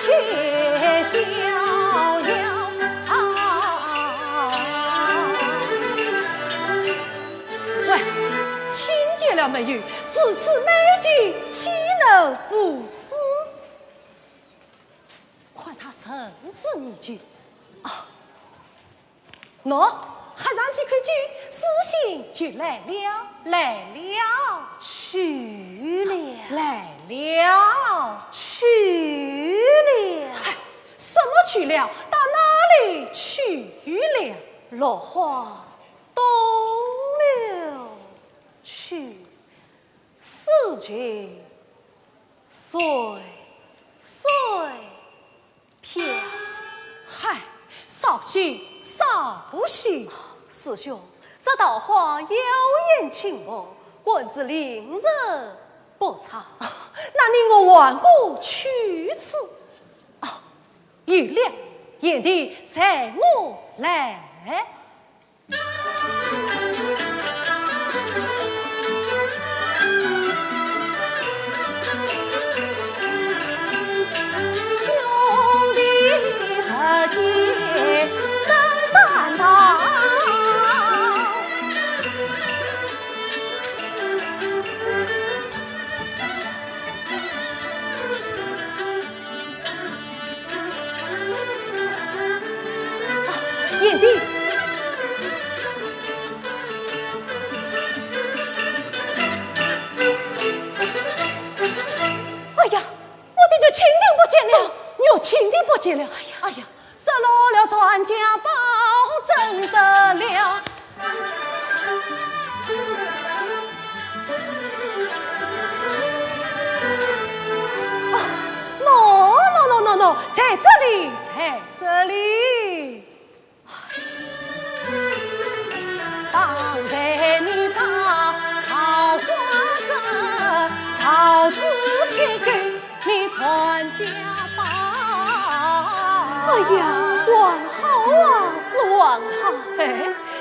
且逍遥。喂，听见了没有？如此美景，岂能不死？快他生死你去啊！喏，还上去看剧，死刑就来了，来了，去了，来了，去了。嗨，什么去了？到哪里去了？落花东流去，思君随水飘。嗨，少熙，少熙，师兄，这桃花妖艳倾国，文字令人不差。那你我万古去此啊！有了，眼帝随我来。兄弟十结登山堂，眼帝。哎呀，我的这亲弟不见了！我亲弟不见了！哎呀，失落了传家宝，怎得了？喏，在这里，在这里。当代你把桃花针，桃子片给你传家宝。哎呀，王好啊，是王好。哎，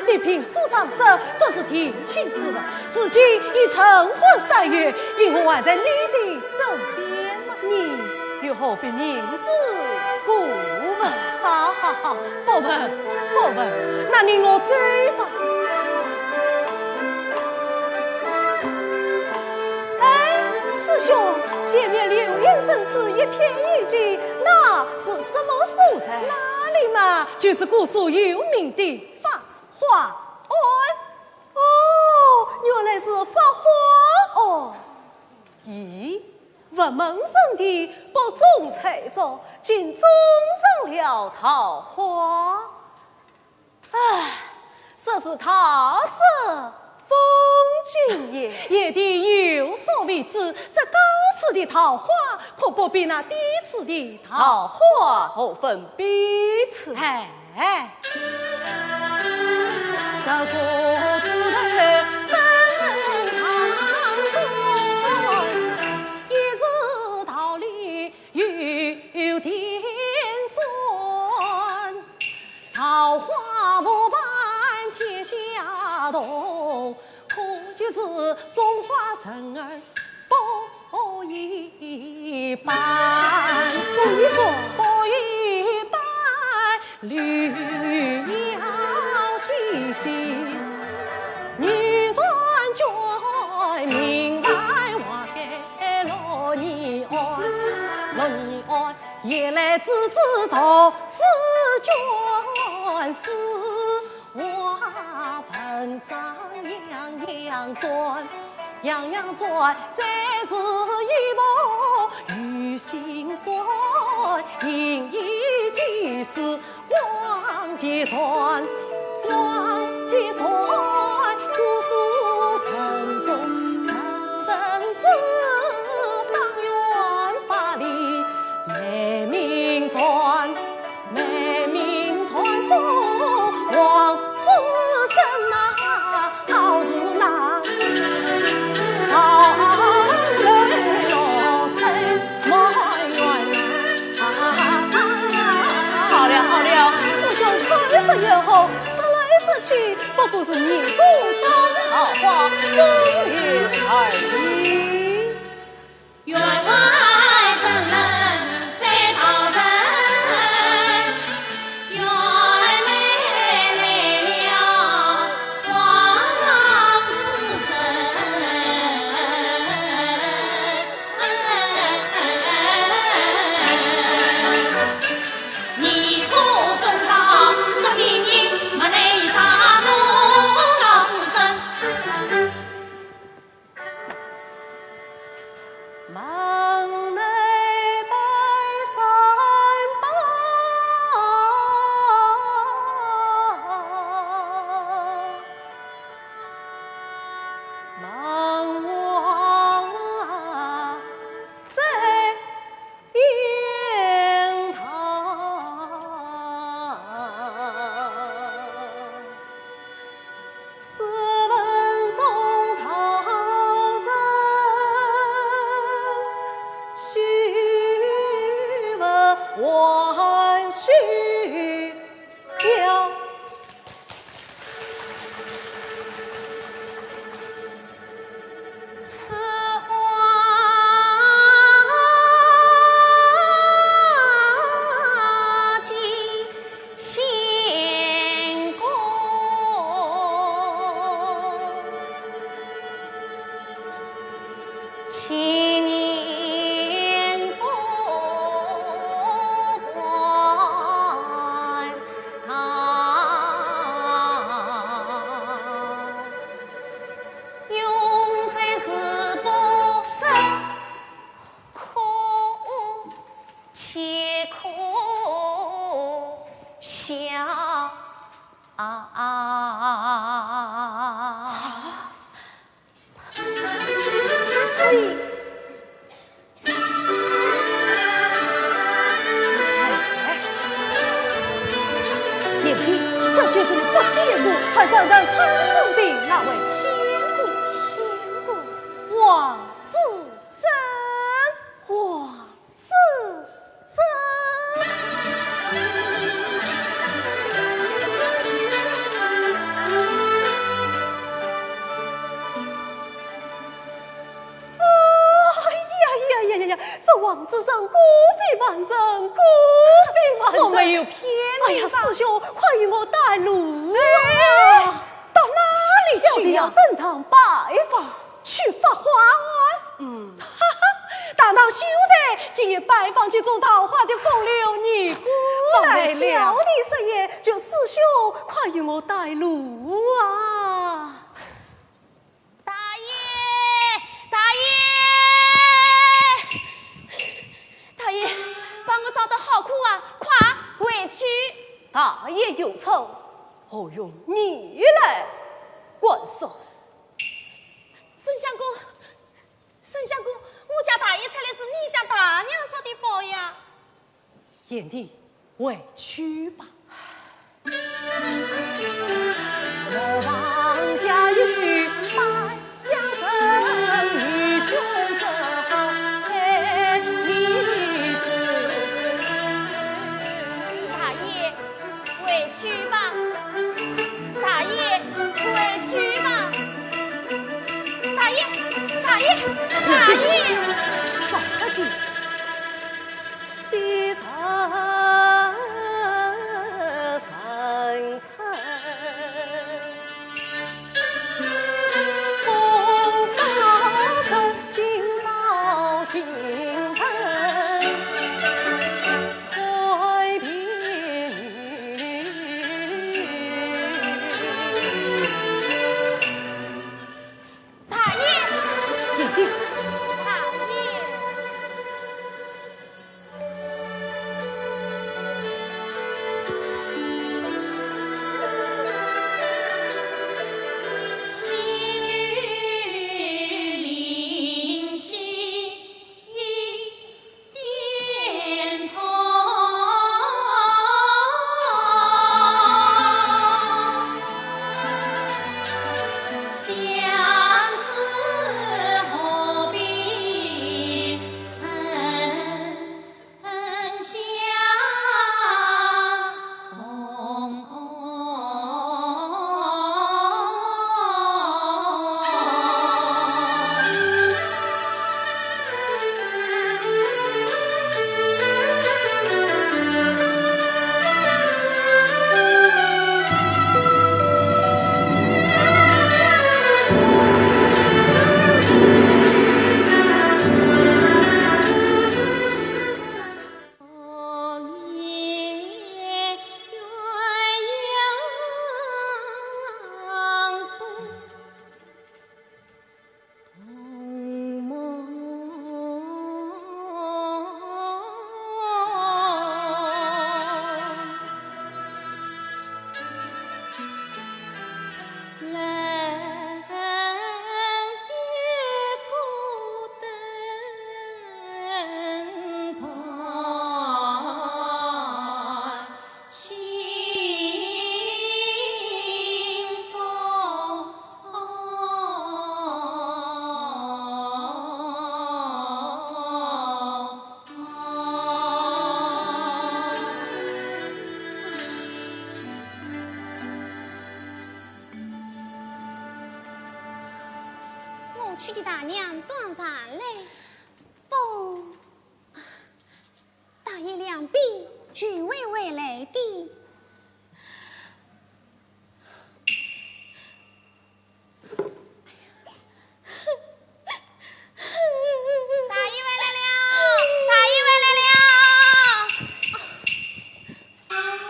你凭书长说，这是天亲之物，如今已成婚3月，因何还在你的身边呢？你又何必明知故问？好，不问，那你我追吧。哎，师兄，前面流言生事一片一句，那是什么素材？哪里嘛，就是古书有名的《法华庵》。哦，原来是法华哦。咦，闻门生的不中才作，竟中上了桃花。唉，这是他是风景也。也得有所为之，这高次的桃花，可不比那低次的桃花。桃花何分彼此？哎，十个枝头分长短，一日桃李有点酸。桃花无伴天下同，可就是中华人儿不一般，不一般，绿腰细细，女传卷，明白话给6年安，夜来子读诗卷诗，话文章样样转，再是一幕与心酸，引以济世忘记传，古书城中人知，方圆8里美名传说王子真呐，好事呐。好了，师兄快说越后，说来说去，不过是年度中桃花风月而已。员外怎能在桃上？还需要。还算咱称颂的那位仙姑，王子珍，王子珍。呀！这王子珍孤比万人，孤比万人。我没有骗你。哎呀，师兄，快与我带路啊！到哪里去呀？要登堂拜访，去发花案。大唐秀才今夜拜访去种桃花的风流尼姑来了。小弟师爷，就师兄，快与我带路啊！大爷，帮我找到好苦啊！快回去！大爷有仇，何用你来管束？沈相公，我家大爷猜的是你向大娘做的保呀。贤弟，回去吧。我王家玉拜江神女兄长，才你子。大爷，回去吧。大爷，回去吧。大爷，啥的？西山三层。要去的大娘端饭来。不，大爷两臂俱微微来的。大爷回来了，大爷回来了。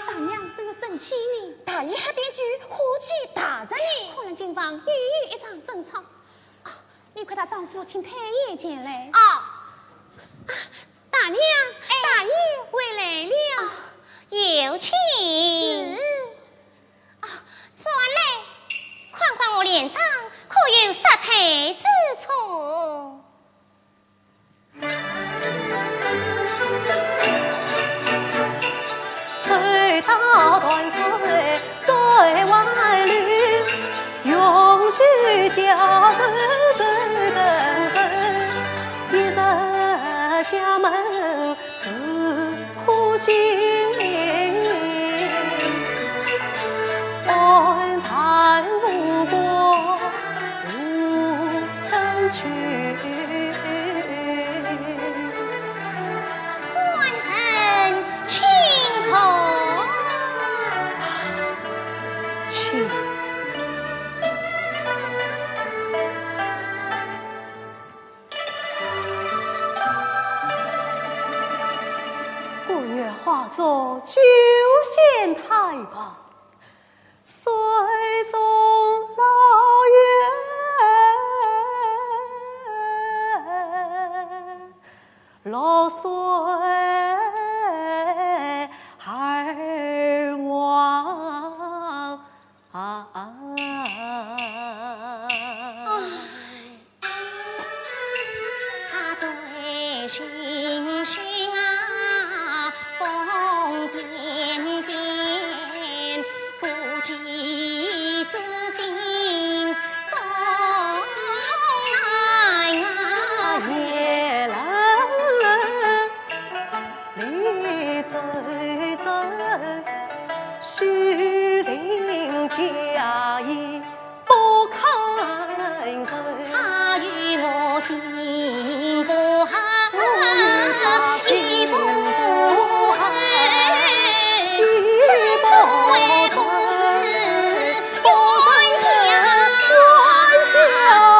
大娘这个生气呢，大爷还点句火气大着呢。可能警方又一场争吵。你快把丈夫请太爷前来。大娘，大爷回来了。有请。转来，看看我脸上可有失态之处？吹打断水，水万缕，用具家人人等人，一日家门自破金。欢谈无果无曾去，官臣轻从。去。故月化作九仙太保，随从老远，落水而亡。他醉醺醺啊，疯癫癫，不计自心终难啊！夜冷绿醉醉，虚情假意不堪忍。他与我心过恨，一不恨，所谓不是冤家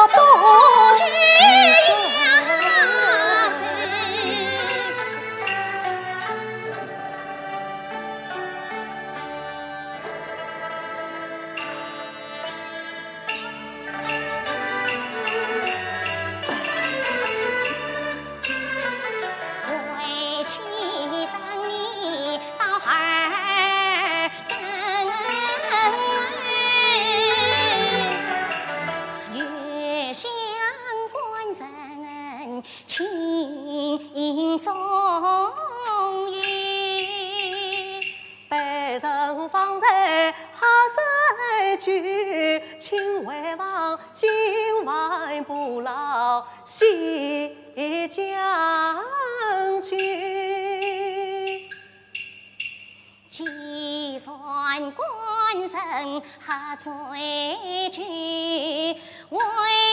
不聚两生。为妻等你到耳根，月相关人情中遇。被人放在哈在居，请为王今晚不劳西将军。计算官人何罪居，为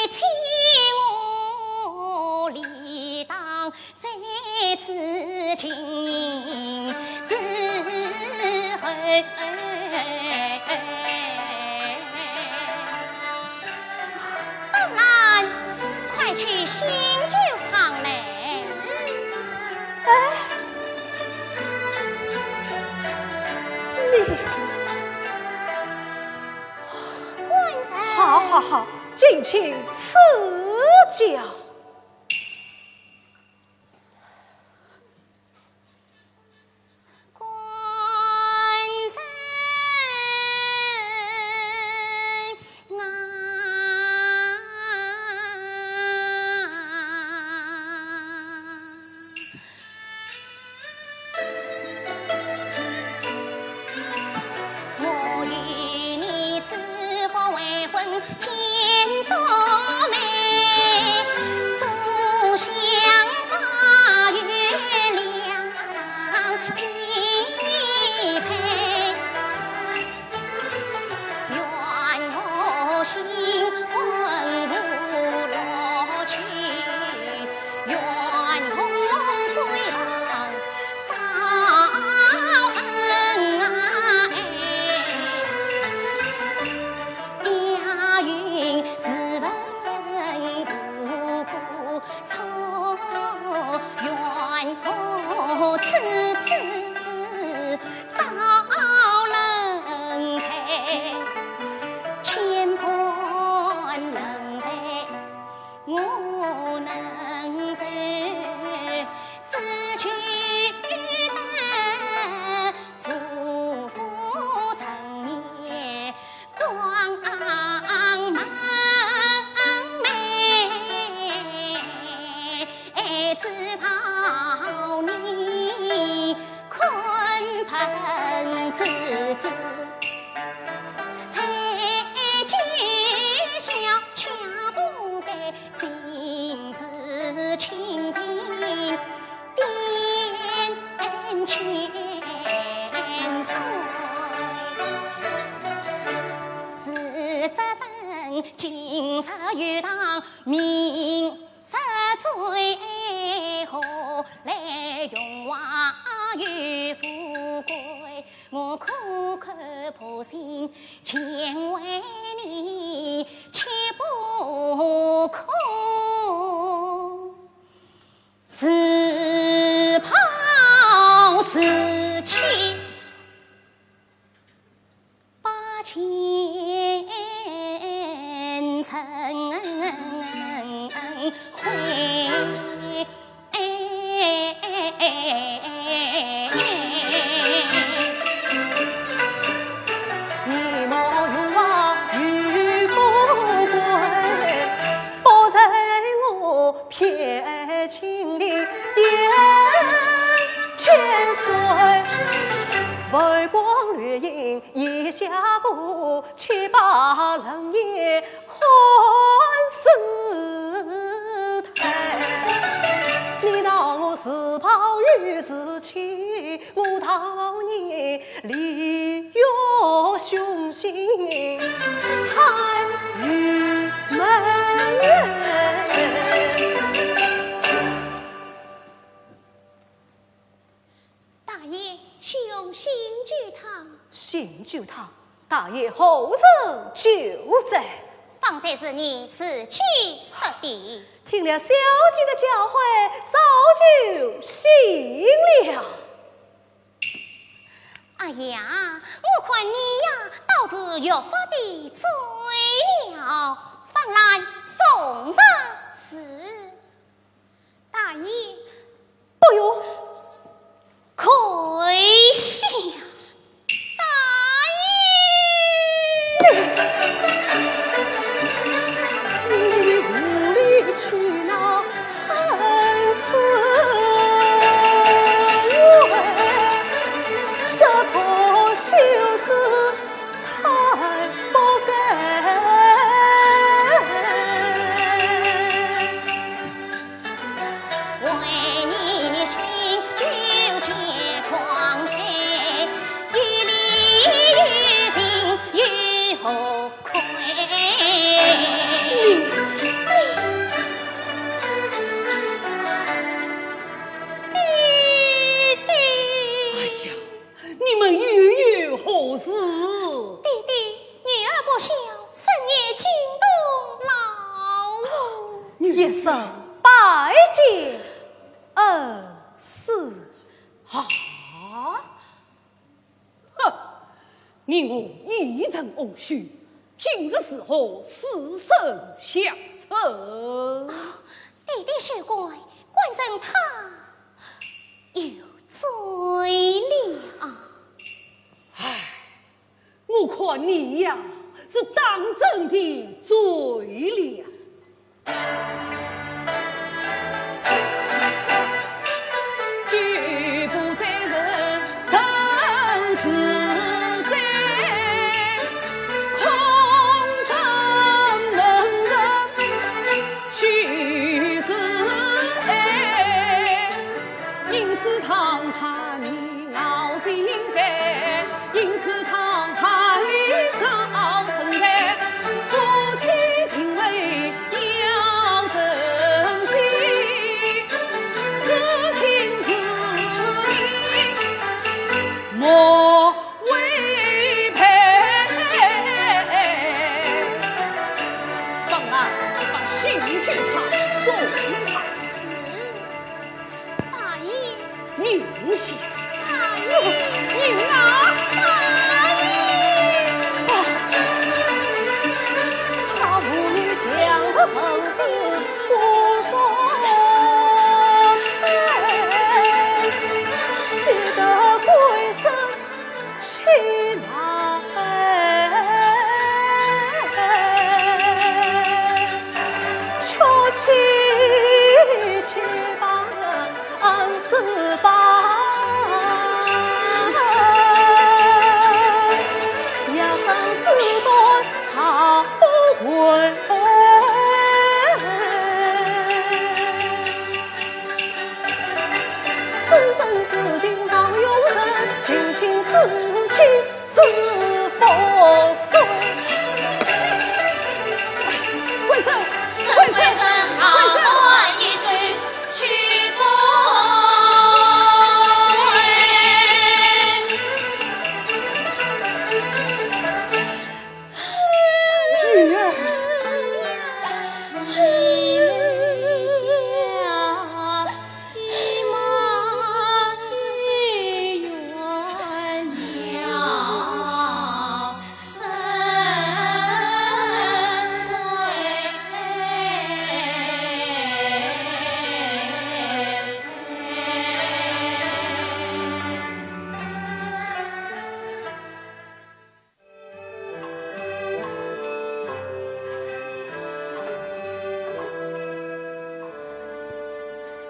妻我理当在此经营伺候。方兰，快去醒酒堂来。官人，好好好，敬请赐教。官人我与你此番为婚天作美，素香花月亮匹配，愿我心魂无乱。此次遭人抬，千般能耐我能受，此去得祖父成年光满美，自讨你困盆子子。却不给心事倾听，点千岁，是只等今日遇当明日最好，来荣华与富贵，我苦口婆心请为你，切不可自抛自弃把前尘回。撇清的眼千岁，微光掠影一下过，七八冷夜看四台。你道我是袍与是妻，我道你力越雄心，汉与门人。雄心聚堂，心聚堂，大爷后生就在。方才是你死去说的，听了小姐的教诲，早就信了。哎呀，我看你呀，倒是越发的醉了，方来送上死。大爷，不用。亏笑，大爷，你无理取闹，参差为这破袖子太不该。为你心就结狂态，于理于情于后愧。弟弟，哎呀，你们郁郁何事？弟弟，女儿不孝，深夜惊动老母，一生拜见恩师。啊！哼！你我一人翁婿，今日时候死生相称。弟弟是怪，关生他有罪了。唉，我看你呀，是当真的罪了。举不在人，生死在，空山门人须是爱，因此堂怕你熬心肝，因此堂怕你遭成灾，夫妻情为要珍惜，知情知理莫违背。放啊，把刑具他送他死。大爷，你险。大爷，云儿，大爷，那妇女将我绳子我做配，必得归身起来。求妻去吧，是吧？要生子端他不回。生生之情好永人，亲亲之情是否收？贵生，贵生好说一句去不女儿，雨下一马远了身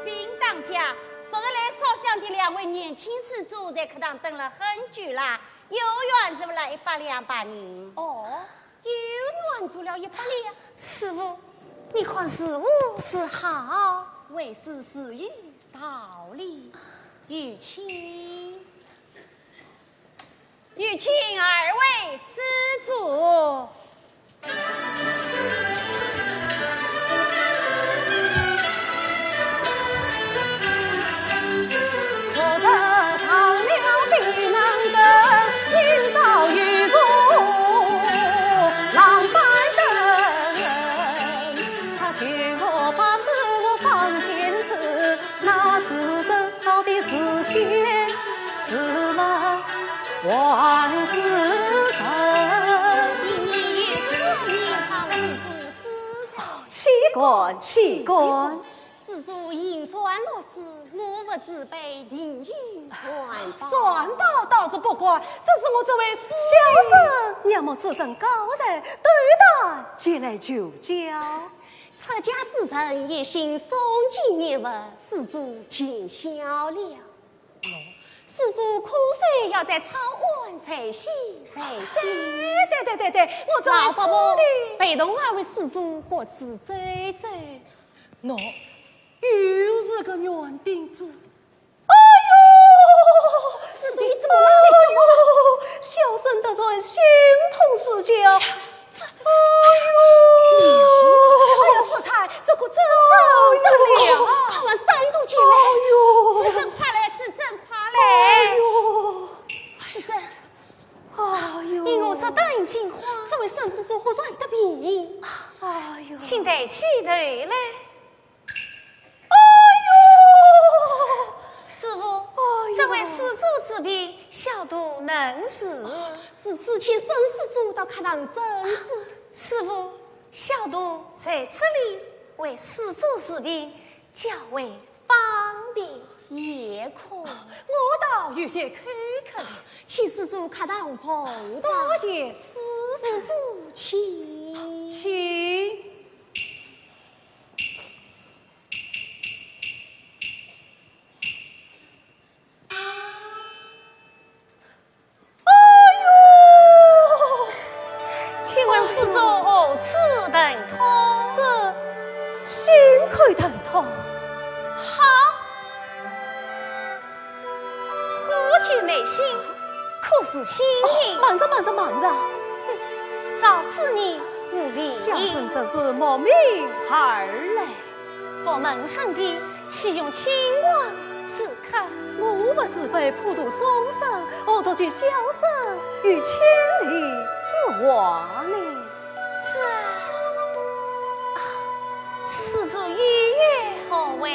禀当家，昨日来烧香的两位年轻施主在客堂等了很久啦，有缘子来100-200人。哦，有缘做了100两。师傅，你看师傅是好，为师是有道理。玉清，有请二位施主。昨日唱了的能灯，今朝玉入浪板灯。他求我把师傅放天池，那是真好的实现，是了王世臣。你可以好施主施展。弃官，弃官。施主银川落事，我不自备定银算宝。算宝倒是不管，这是我作为师小生要么自身高人，对待前来就教。出家之人一心诵经念佛，施主尽孝了。施主可是要在草湾才行才行。对，我作为师老伯伯弟，陪同二位施主各自走走。喏，又是个软钉子。哎呦，施主你怎么了？你怎么了？小生得罪心痛失教。师太，这可真受得了。快往三度进来。自正快来，自正快来。是这。哎呦，我这等进花，这位盛施主何算得病？哎呦，请得起头来。哎呦，师傅，这位施主之病，小徒能死。是之前盛施主到客堂诊治。师傅，小徒在这里为施主治病，较为方便。也可，我倒有些口渴，请施主客堂奉上。多谢师施主请。请。请问施主何此等痛？这心口疼痛。好，虎踞眉心，可是心意。慢着。照此你自病小生这是莫名而来。佛门圣地，岂用清光自看？我不是被普度众生，我都去小生与千里之外呢。施主愉悦何为？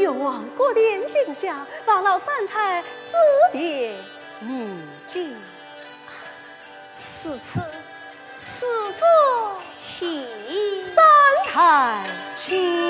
有王国殿镜下，王老三太指点迷津。此作请三太请。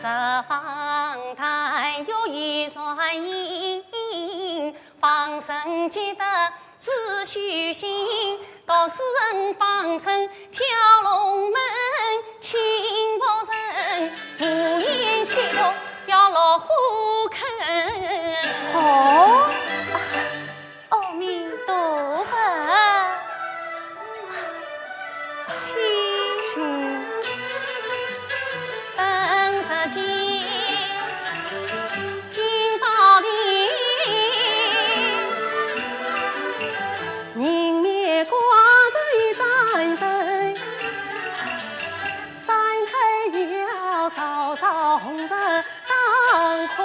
十方台有一双银，放生积德是虚心，到世人放生跳龙门，请不人福音喜乐要落虎坑。哦，阿弥陀佛，请本世间金宝地，人面挂着一盏灯，三太要朝朝红日当空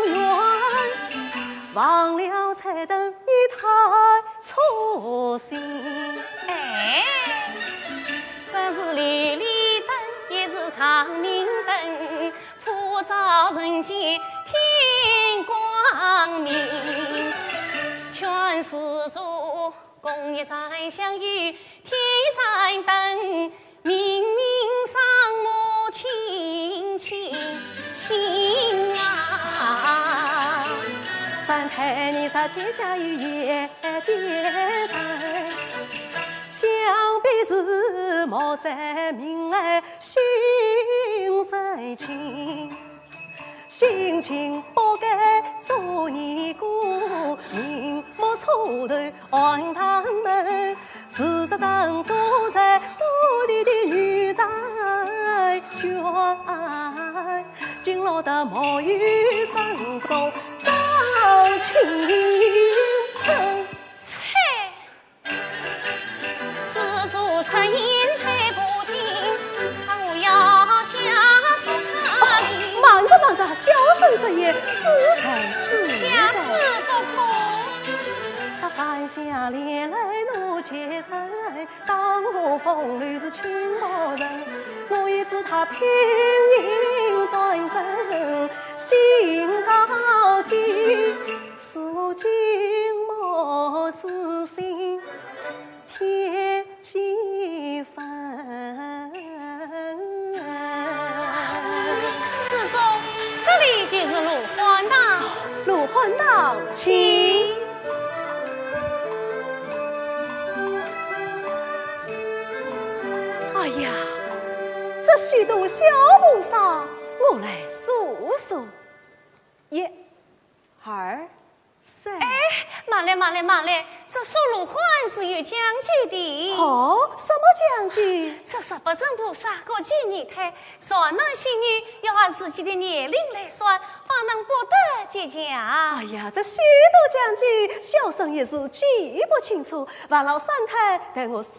圆，忘了彩灯一台初心。哎，这是离离灯，也是长明灯，普照人间天光明。全世族共一盏相遇，天盏灯，明明上母亲亲心啊！三太你在天下有也点灯，想必是莫在明来心在情，心情不该做尼姑，明莫错头还他们，事实上都在多地的女在眷，今落得莫与分手到青城。施主出言太不敬，我要下手看你。慢着慢着，小声说言，是才是下次不可。他犯下连累怒切身，当我风流是情魔人，我也知他品行端正，心高洁，是我静默之心贴几分。师祖，这里请。上去。哎呀，这许多小菩萨，我来数数，一、二、三。哎，慢嘞，这数路还是有讲究的。哦，什么讲究？这是不正菩萨过去年代，说男性女要按自己的年龄来算，方能博得结家。哎呀，这许多讲究，小生也是记不清楚。万老三太待我书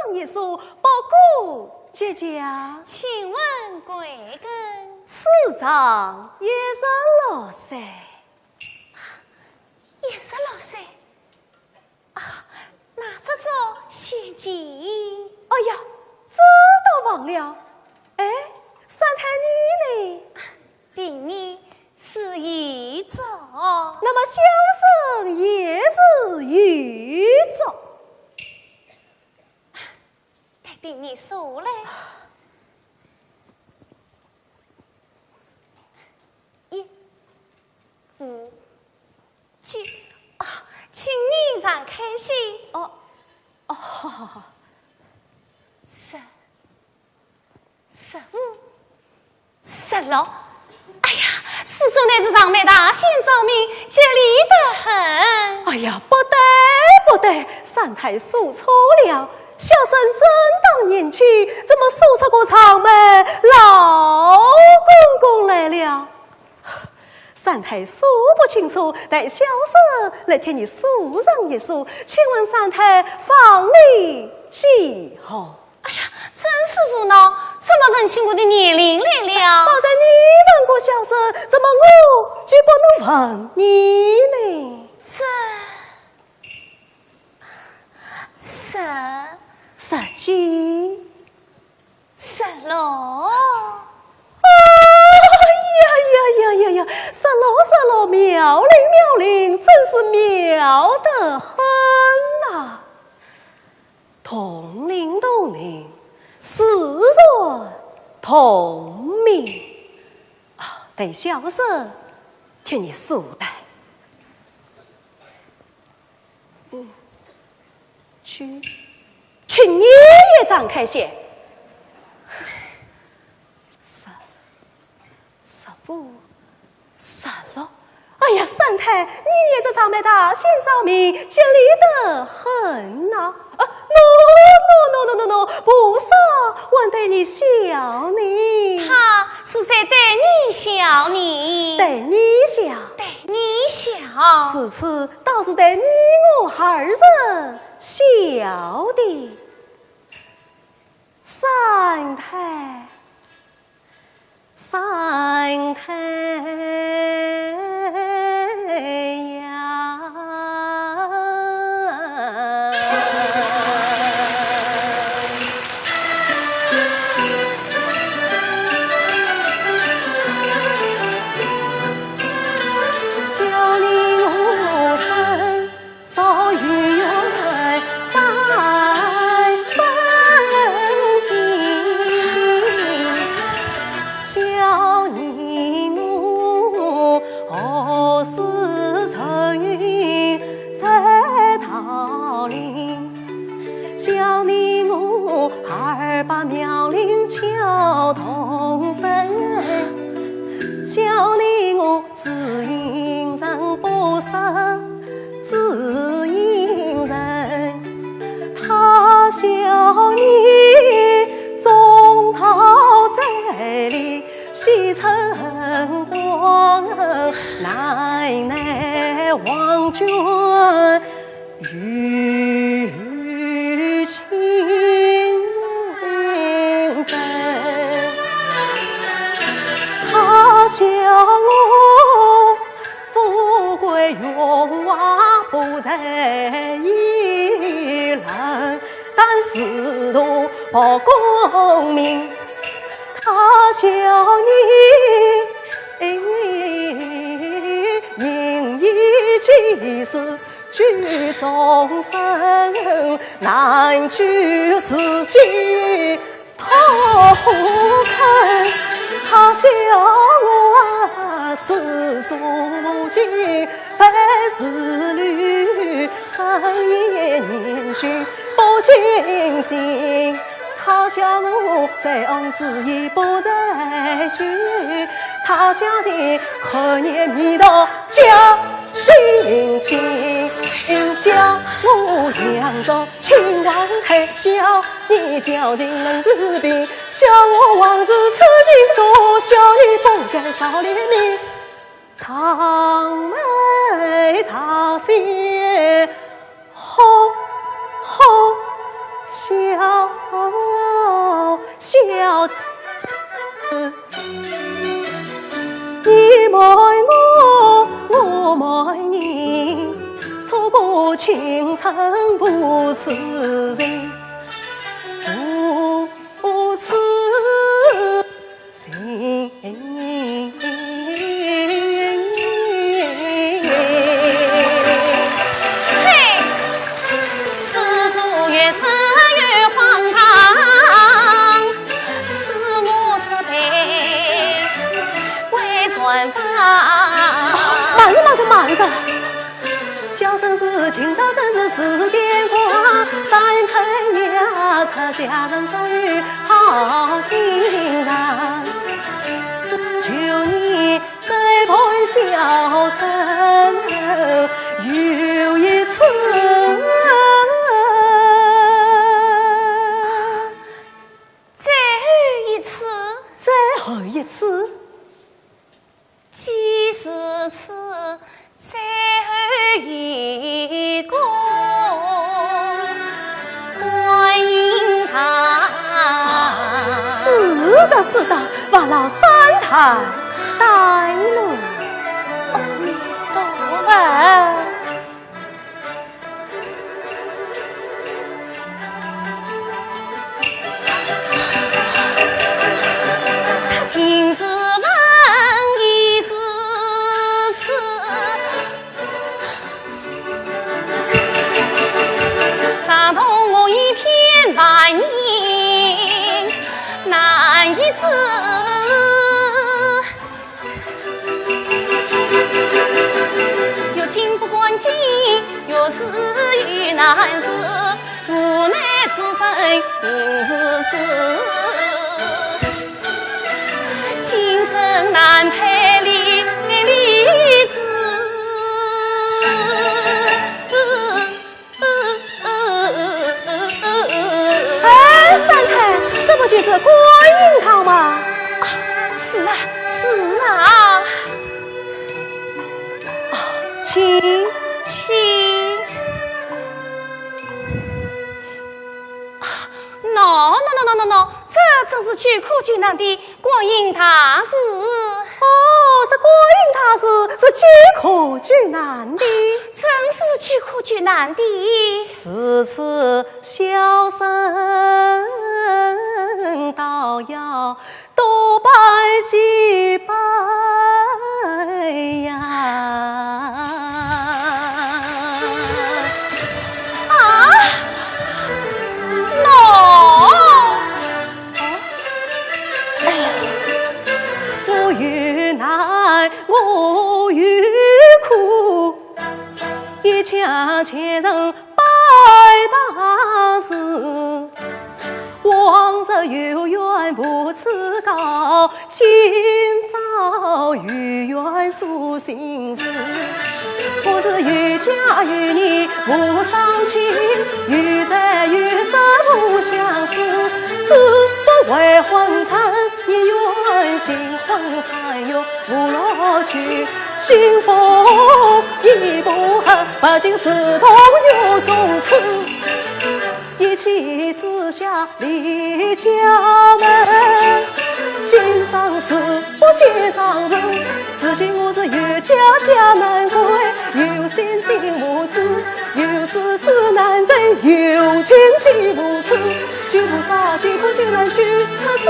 上一书，报告姐姐啊。请问贵根？市长也是6岁，也是6岁啊，那这座仙姬？哎呀，这都忘了。哎，三太你呢？第二是一种，那么小生也是一种。待第二数嘞。1、5、7啊，请你让开心。哦，好好好。10、15、16。哎呀，四周内这长辈大仙照明，吉利得很。哎呀，不得，三太数错了。小生真当年去，怎么数错过场门？老公公来了。三太数不清楚，待小生来替你数上一数。请问三太房里几号？哎呀，真是无恼，怎么问起我的年龄来了？好在你问过小生，怎么我就不能问你呢？17、16。呀，16，妙龄，真是妙得很呐！同龄，四人同命啊！等小生替你数来。请你也张开些。15、16。哎呀，三太，你也是长辈大仙照明，吉利得很呐！no，不是，我对你笑你。他是在对你笑你，对你笑。此次倒是对你我二人笑的。三太呀，小你我身少于远三分地，小你我何时曾在桃林？小你我28苗龄桥同生，小你我只因人不识，只因人他笑你中讨在里，西城光奶望君与情分，他笑我富贵荣华不在一人，但仕途不功名。他笑你因一己事居众生，难居自己头看。他笑我世俗境被是侣，深夜念讯不尽兴。他笑我在昂子已不在居，他晓得可年迷到家心情。想我扬州亲王还笑，你究竟能治病？笑我往日痴情多，笑你不该少怜悯。长眉他先吼吼笑笑，你爱我，我爱你，错过情长不此人，不此心。慢着，小生是情到真是四点花，三开娘擦家人遭遇好心人，求你再陪小生有一次，再一次，再后一次，几十次。最后一个观音堂，是的，望老三太带路。阿弥陀佛。他今世问一世次。伤痛我一片万年难以止，又经不关机，又是遇难事，无奈之身应是知，今生难配离子。就是观音堂吗？是啊。请。No， 这正是去苦救难的观音堂事。这观音堂事是去苦救难的，真是去苦救难的。此次小生倒要多拜几拜呀！我欲苦，一家前人拜大师，往日有缘无辞告，今朝有缘诉心事。我是有家有你无伤情，有财有色无相思，只不为昏沉一愿新婚三月无乐趣，幸福已不恨，不仅是同有种此，一气之下离家门，经上事不见上人，如今我是有家难归，有心无知，有知识难认，有情无知，救菩萨救苦救难须出世。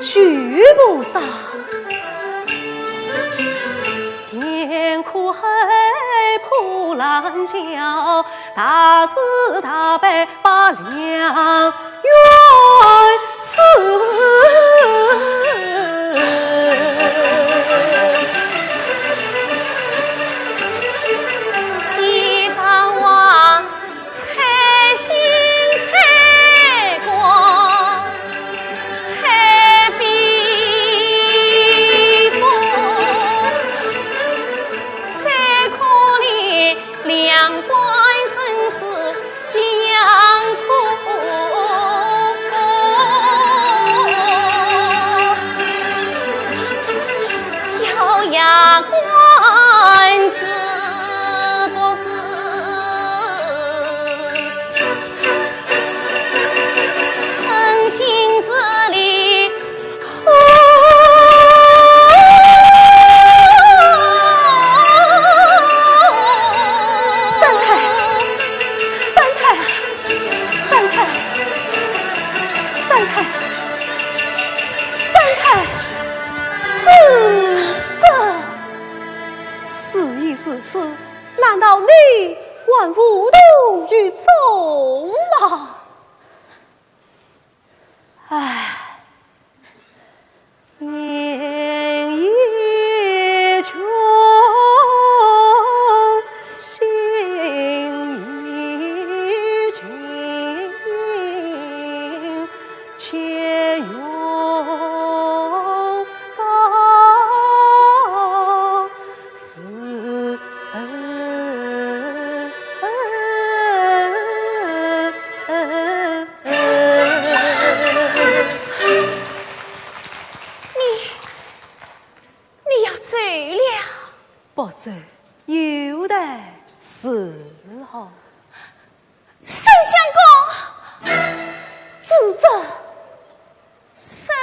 去菩萨，天艰苦黑破烂桥，大慈大悲把良缘赐。一方王财星财光财飞凤，再可怜两官生死一样苦。咬牙关子不是诚心实力难道你还无动于衷吗？唉，年已穷，心已静，且用到死。你要走了？不走，有待时候。沈相公，自责。沈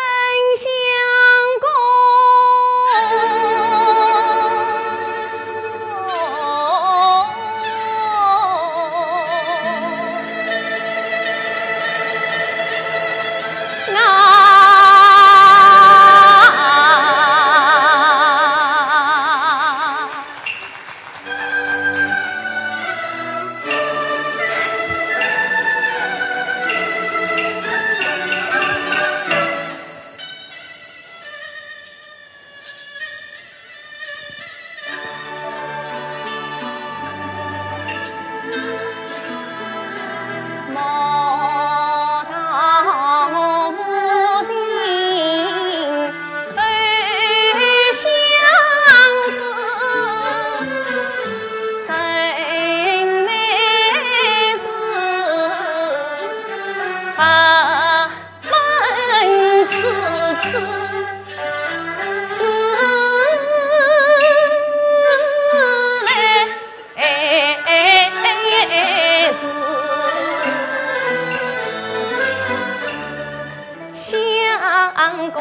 相公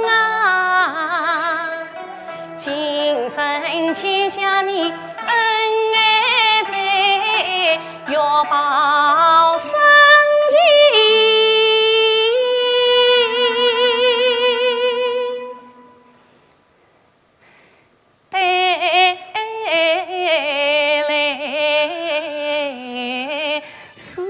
啊，今生欠下你恩爱债，要报生情，带来死。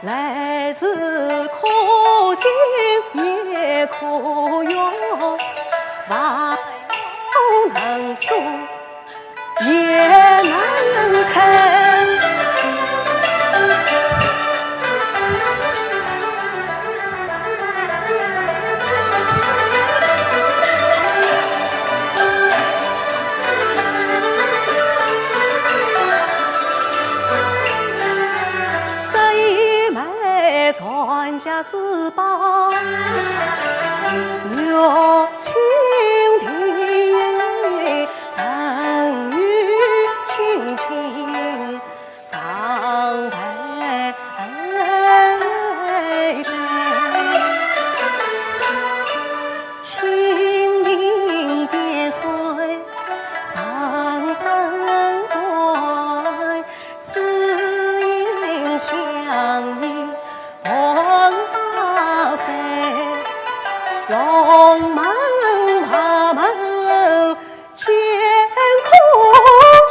来自可敬也可用，万有能诉也难堪。万家之宝，有蜻蜓，神语轻轻长陪伴，清明别水上山关，只因想你红大山，龙门爬门见空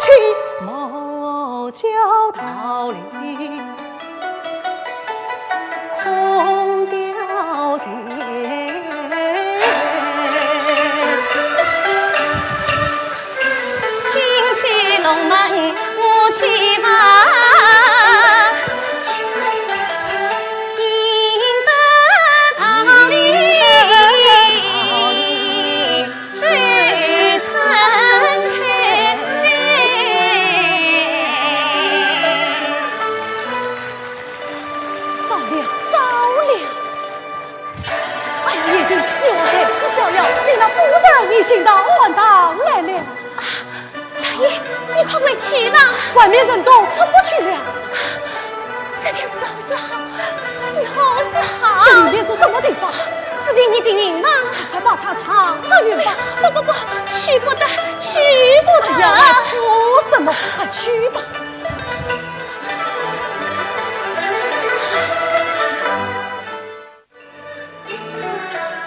气，莫教道理空凋谢。军旗龙门我骑马，赢得道理对称开。糟了糟了！哎呀，爷爷，我孩子逍遥，你那夫人已经到晚堂来了。大爷，你快回去吧，外面人多，出不去了。这边时候是好，时候是好。这里面是什么地方？是比你的命吗？快把它藏上云吧。不，去不得，去不得。哎呀，哭什么？快去吧。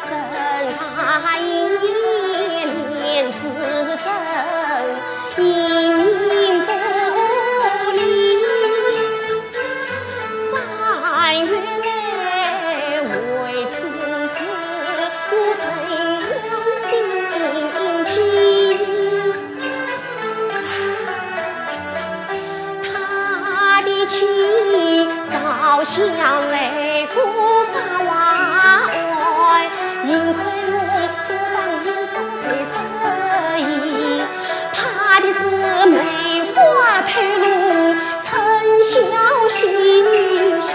神大一念自正，因命不离。3月来为此事，我谁心惊？他的情早想为孤发外，因亏我多方颜色最色意，怕的是梅花退路曾小心小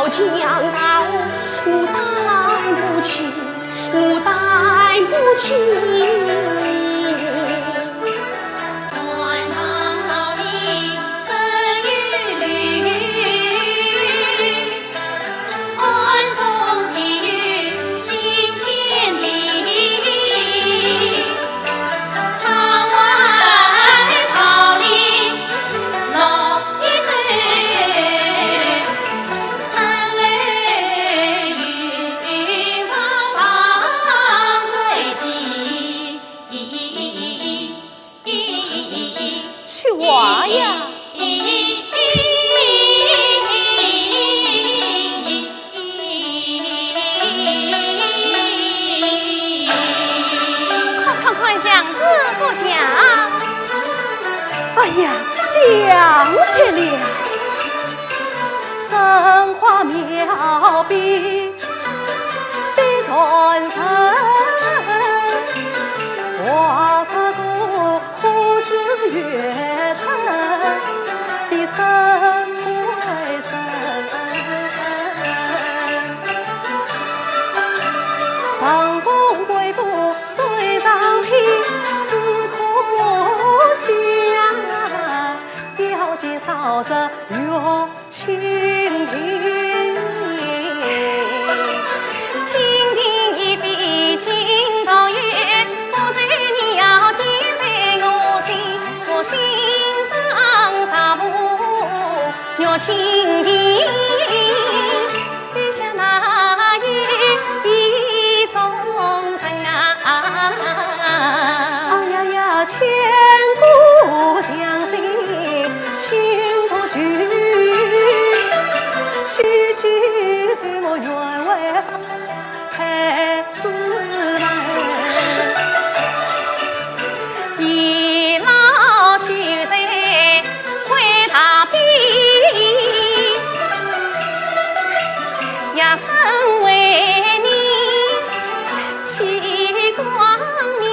将到，我担不起，我担不起。山堂里生玉绿，暗中一语新天地。窗外桃李落一水，春雷雨汪汪归期。去娃呀！快想是不想？哎呀，想起了，生花妙笔笔传神，画出个花枝月城的生归生，上宫贵妇水上天，只可惜呀，表姐少着月蜻蜓。蜻蜓一飞进桃源，不在你要记在我心，我心上茶壶月蜻蜓，雨下那雨一众生啊。哎呀呀，千古相信情不聚，区区我愿为开四门，一老秀才会他比，呀身为你齐光明。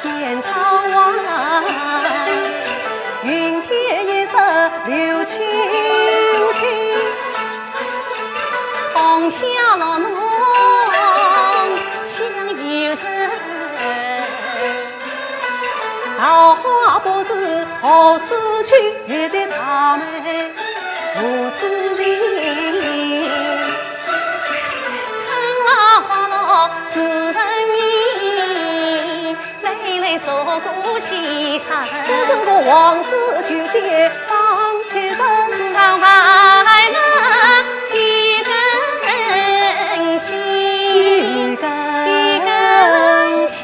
见草娃牺牲，这个王子就先放弃身，上外门一根心，一根心。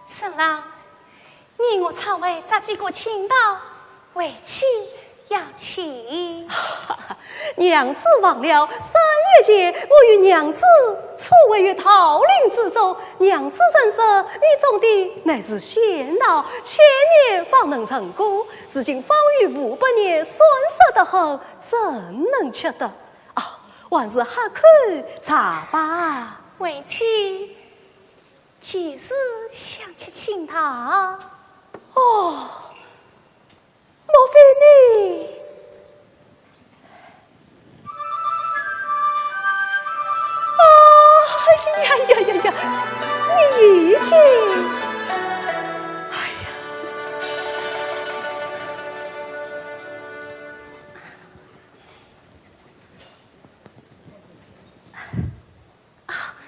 沈郎，你我常为这几个倾倒，为妻要请。娘子忘了3月节，我与娘子初位于桃林之中，娘子认识你种的乃是仙道，千年方能成功，如今方于500年，酸涩得很，怎能吃得？啊，还是喝口茶吧。为妻几时想吃青桃？哦，莫非你？呀，你已经，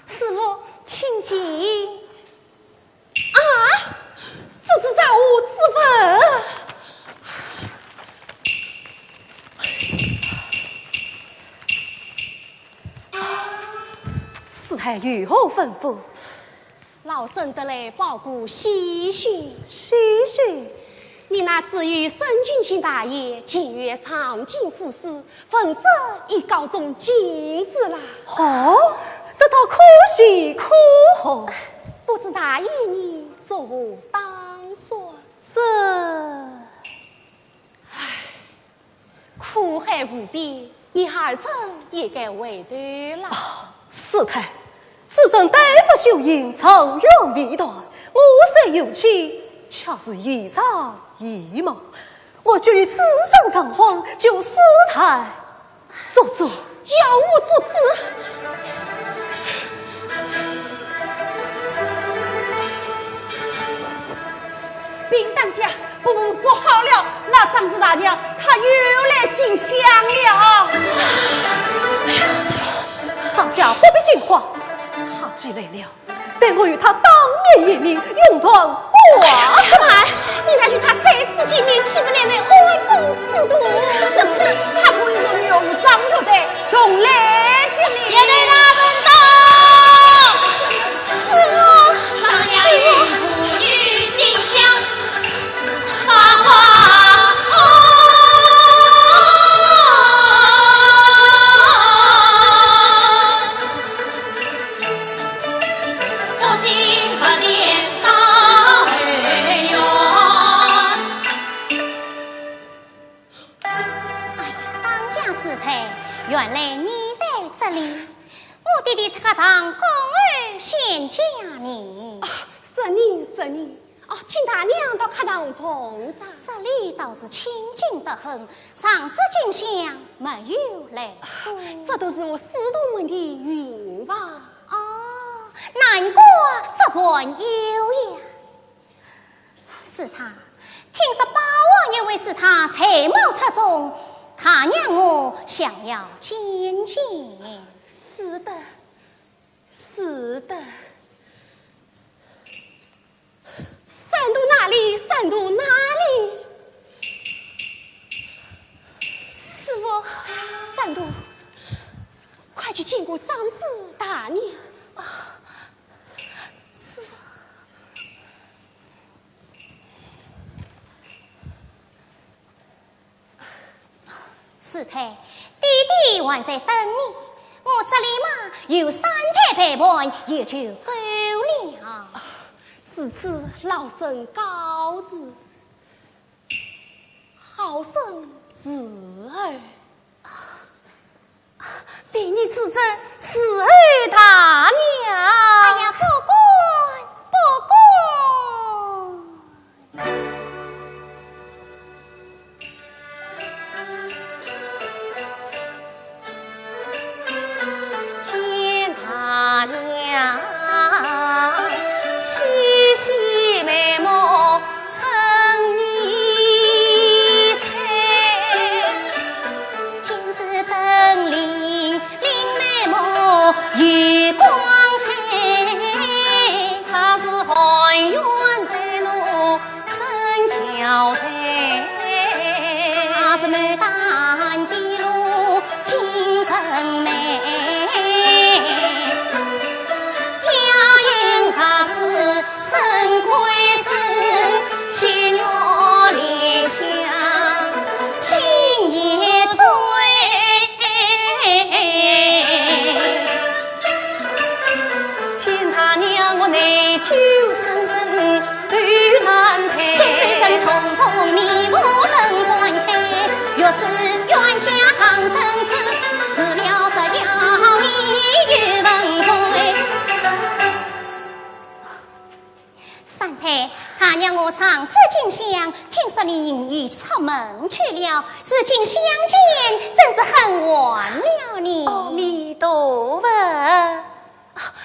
师傅，请进。这是造物之分。师太如何吩咐？老身得来报告喜讯，你那至于沈君卿大爷近月上京赴死，粉色已告终进士啦。哦，这倒可喜可贺。不知大爷你作何打算？苦海无边，你儿臣也该为对了。师太，此生大夫修行，长远弥短，我虽有妻，却是一场一梦。我举此生偿还，就师太做主。要我做主？禀当家，不好了，那张氏大娘她又来进香了。当家不必惊慌，他既来了，待我与他当面言明，用断挂哎，你那许他再次见面，岂不连累暗中私毒？这次他可以同有张玉的同来的哩。也来大门道，师傅，当阳与妇女进香，花花。原来你在这里，我弟弟恰当公儿先驾你。是你。请大娘到客堂奉茶。这里倒是清静得很，上次进香没有来过。这都是我师徒们的愿望。难过这般有呀。是他，听说八王爷为是他才谋出众。他娘我想要见见。是的。散度哪里？师傅，散度，快去见过张氏大娘。师傅。师太，弟弟还在等你，我这里嘛有3太陪伴，也就够了。是此老身告辞，好生子儿。对你指责是儿大娘。哎呀，不管。见大娘细细眉毛生意彩，今日真伶眉毛有内疚深深断难配。今世人匆匆迷雾能转开，若知冤家长生处，治了这妖孽与文罪。三太，他娘我常吃金香，听说你已出门去了，至今相见，真是很晚了你。阿弥陀佛，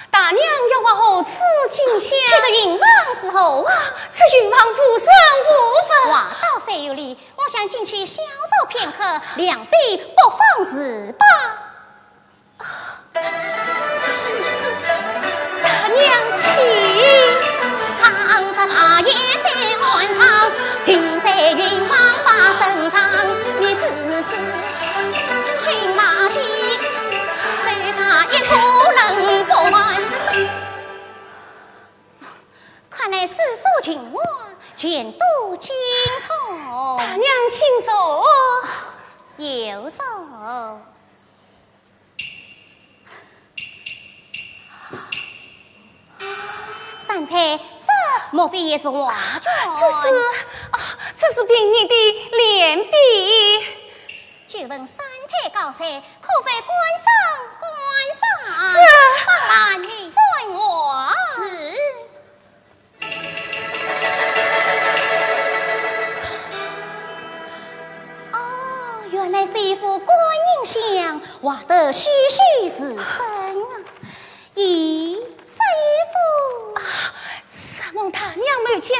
大娘要我何此金香？去这云房时候啊，这云房不生无分。话到虽有理，我想进去消受片刻，两地不妨事吧。大娘请。唐朝大爷在岸堂，停在云房把身长，你只是寻马骑，随他一个人不完。看来世俗情话，全都精通。大娘请坐。有手。三太，这莫非也是画卷？这是凭你的脸笔。据闻三太高才，可非官上？这放慢在我是。哦，原来是一幅观音像，画得栩栩如生啊！咦，这一幅什么大娘没讲？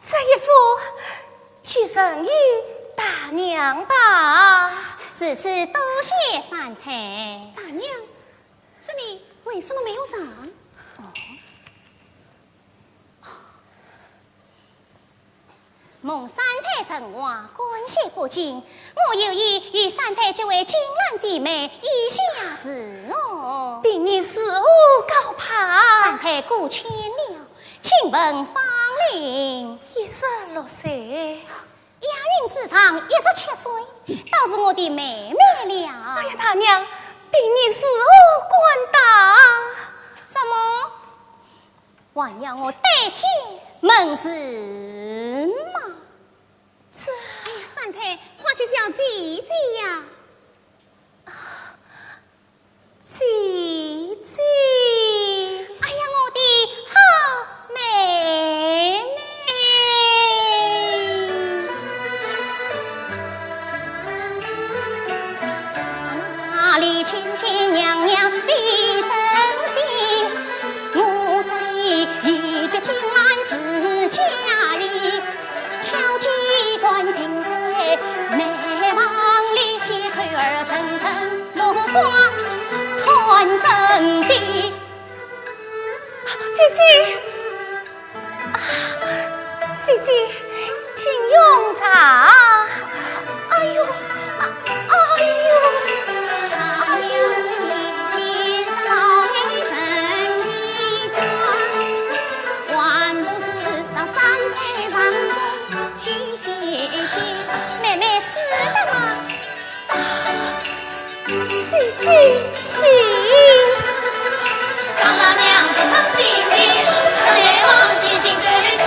这一幅寄生于大娘吧。此次多谢三太。大娘，这里为什么没有人？蒙三太神话，关系不近，我有意与三太结为金兰姐妹，以下是哦。比你似乎高攀。三太过谦了，请问芳龄16岁。亚运之长17岁，倒是我的妹妹了。哎呀，大娘，比你似乎官大。什么？还要我代替门市吗？这，哎呀，三太，快去叫姐姐呀！姐姐，哎呀，我的好妹妹。那里亲亲娘娘的真心，我这里一直金兰是家里，敲击官听谁？内往里些腿儿层层落花团登地。姐姐，姐姐，请用茶。哎呦，哎呦！妹妹死了吗？姐姐，请。张大娘子上金庭，四爷王喜庆对亲。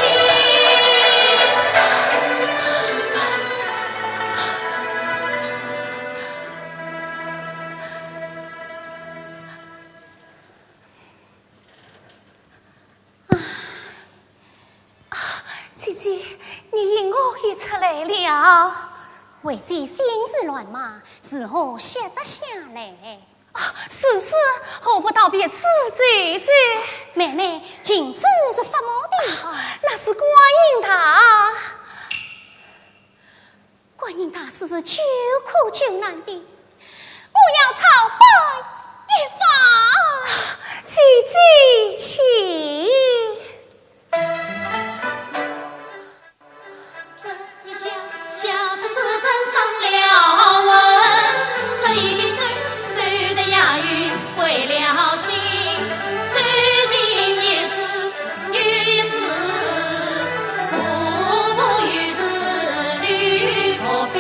姐姐，你因我而出来了。为这心事乱麻，是何歇得下来？是是，何不道别此醉醉？妹妹，今次是什么地方？那是观音塔。观音塔是救苦救难的，我要朝拜一番。姐姐，请。这一下下得子真上了文，这一岁岁的雅语回了心，虽经一次又一次，步步与之履破冰。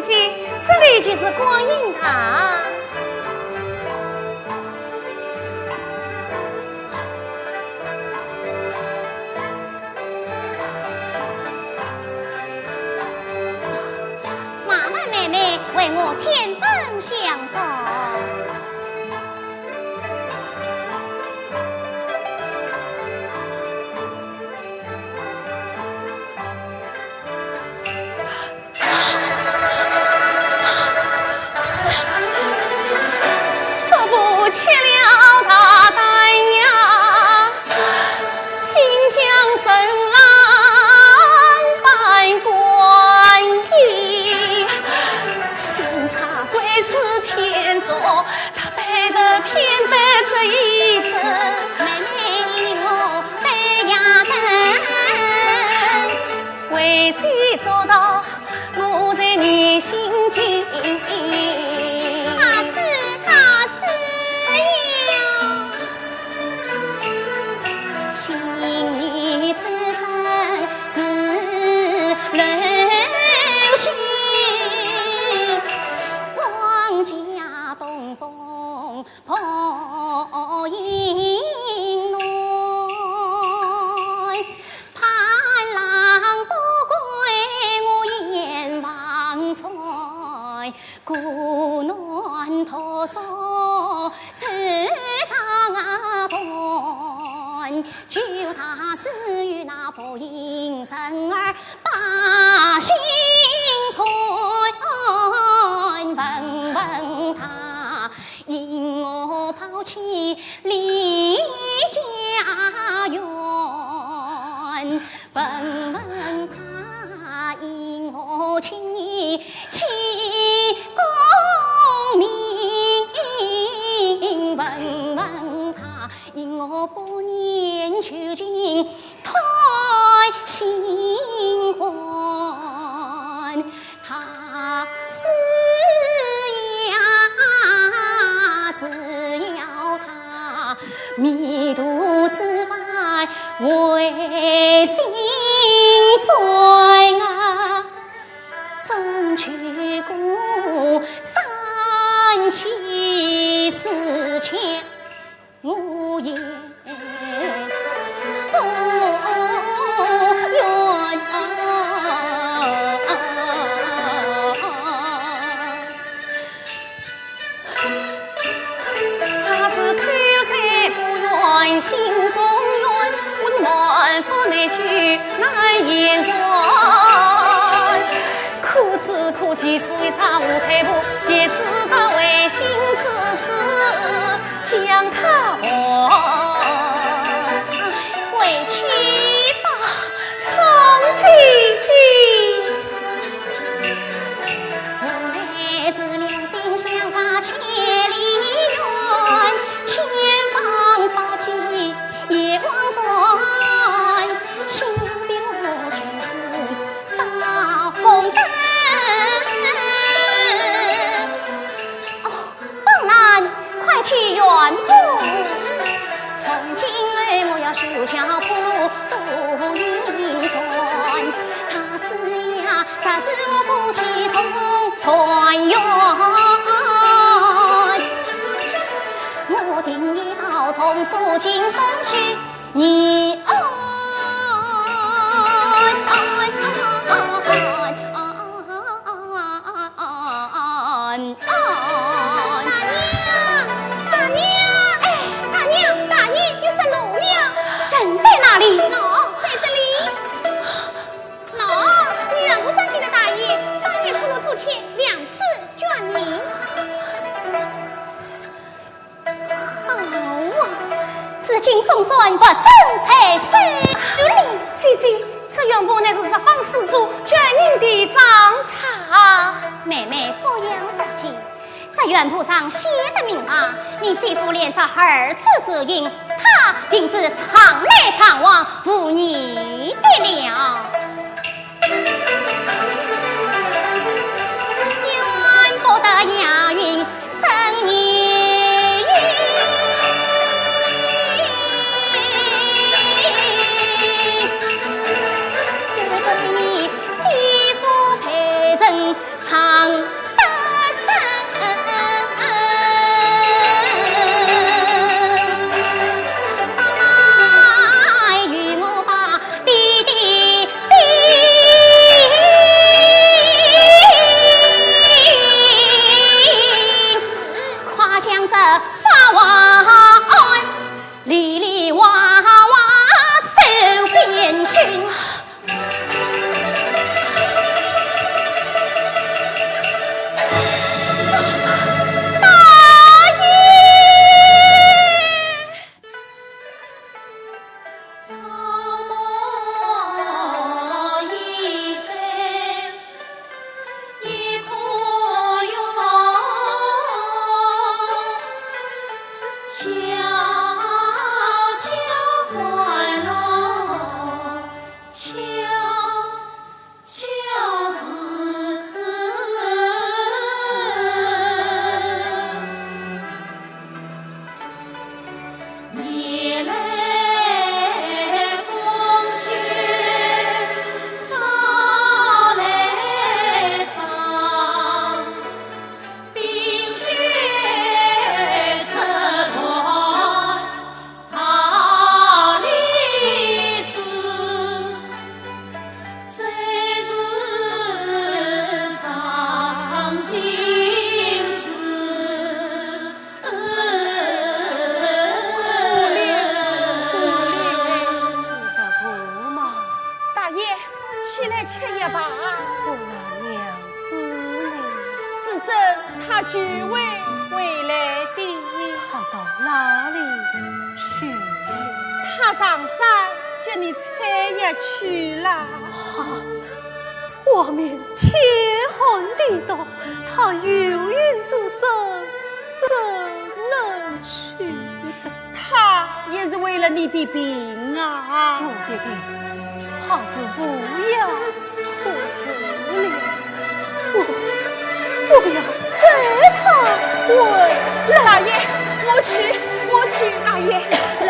姐姐，这里就是观音堂。麻烦妹妹为我添粉相送。切了大胆呀，金江神郎扮观音，审查归是天作，他背得偏得这一阵。妹妹我背呀根，为己做到我在你心境。孤暖托手，手上断，求他施与那破银神儿把心存。问问他，因我抛弃离家园。问问他，因我情义弃功名。问问他，因我不念求情退心欢。他是呀，只要他迷途知返为心醉啊，终去故三七四千无言不怨。他是口舌不怨，心中怨，我是万夫难拒难言传。苦之苦其吹沙无退步，也只得违心此次将他还。回去吧，宋姐姐。我乃是两心相隔千里远，千方百计也望算，想必我前世少功德。方兰，快去圆铺。从今儿我要修桥铺路渡云山，他是呀，杀死我夫妻从团圆。我定要重塑今生许你爱。今总算不正才生灵，姐姐，这原本乃是十方施主决定的章查。妹妹不要着急，这原谱上写的明白，你这副脸上二次适应，他定是常来常往，无你的了。愿不得押韵生意语，只对你媳妇陪人常外面天寒地冻，他有孕之身怎能去？他也是为了你的病啊！我的病还是不要可治了，我要带他回来。大爷，我去，大爷来。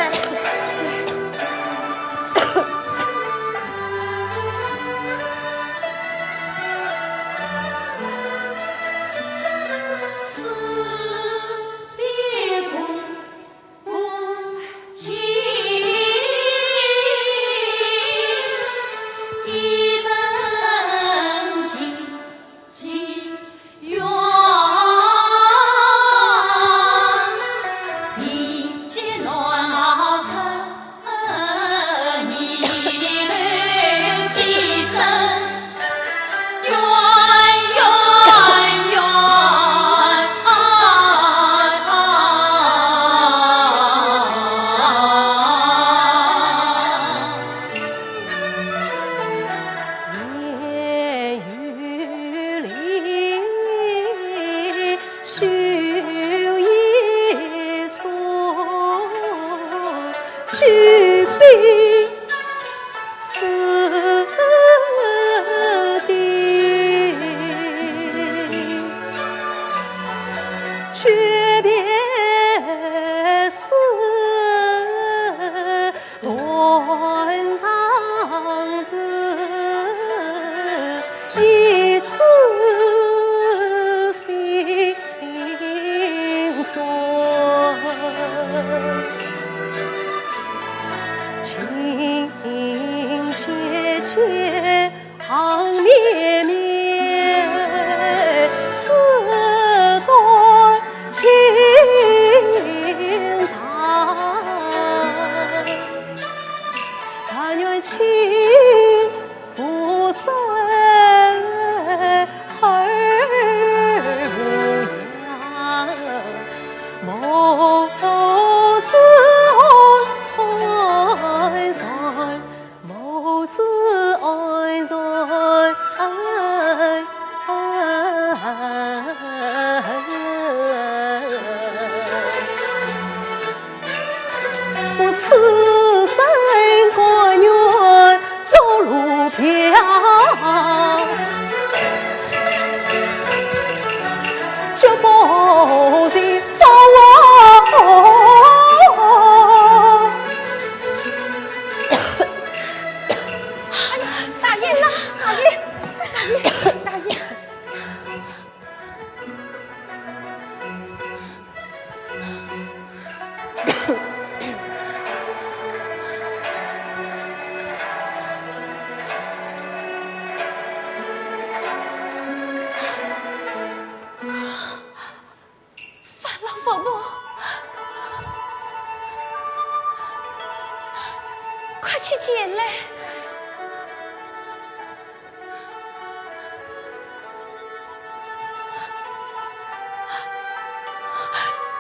快去捡来！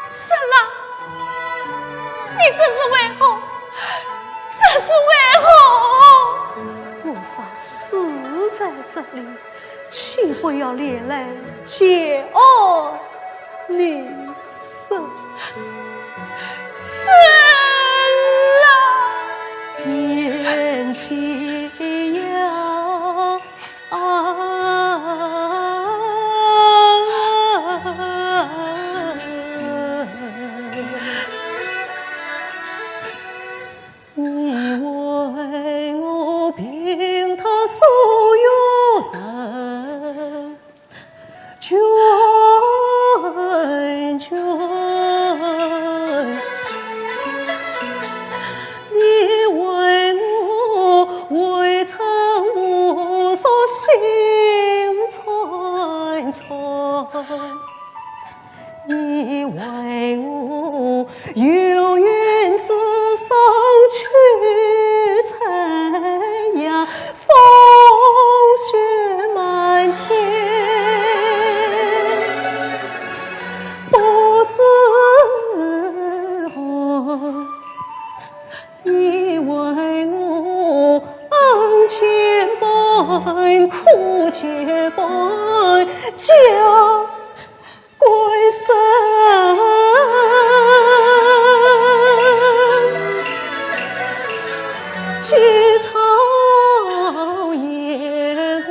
三郎，你这是为何？这是为这里，岂不要连累谢恩女生？是了，眼前要你为我凭他所有人，君君，你为我未曾无所心惴惴，你为我永远自生去残阳，风雪满天，不知何。你为我恩千般，苦千般，将归身。几朝夜晚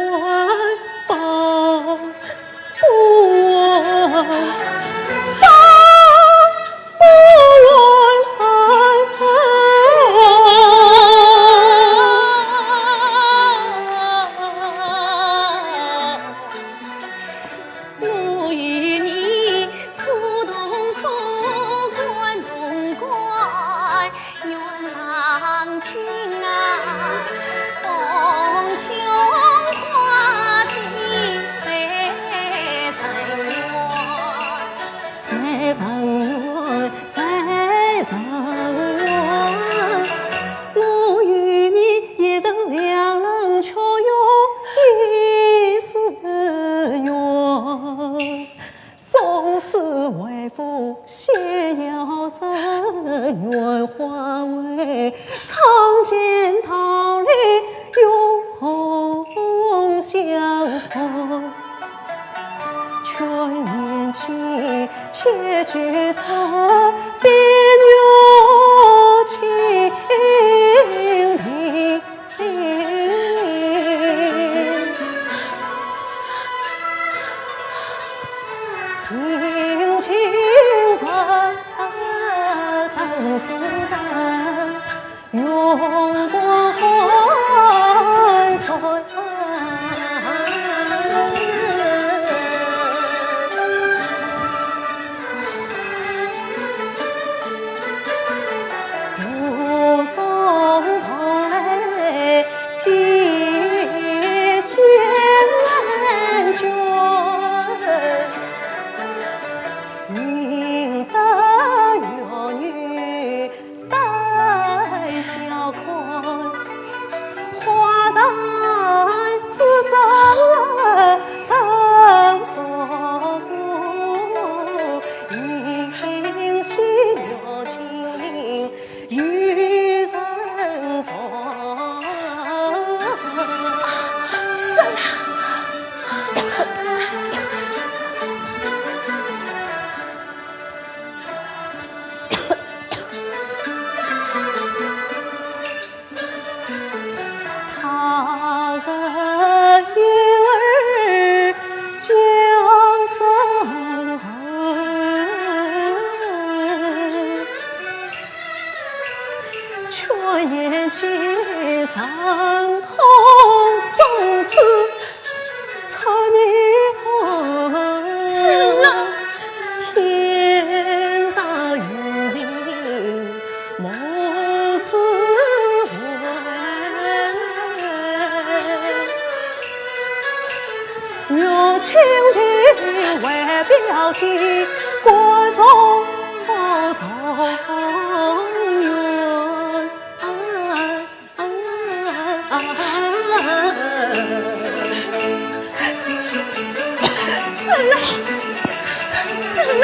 报不完。愿化为苍间桃李，永相逢。却念起且觉残，边有情灵。听清风四山，永不换算。不总台谢仙君，应得有女待小宽，花然自在曾所顾，应惜有情与人送。他人婴儿将生恨，却言其伤痛送子残年。是了，天上有人母子有情的为表记，过从缘。是了，是了，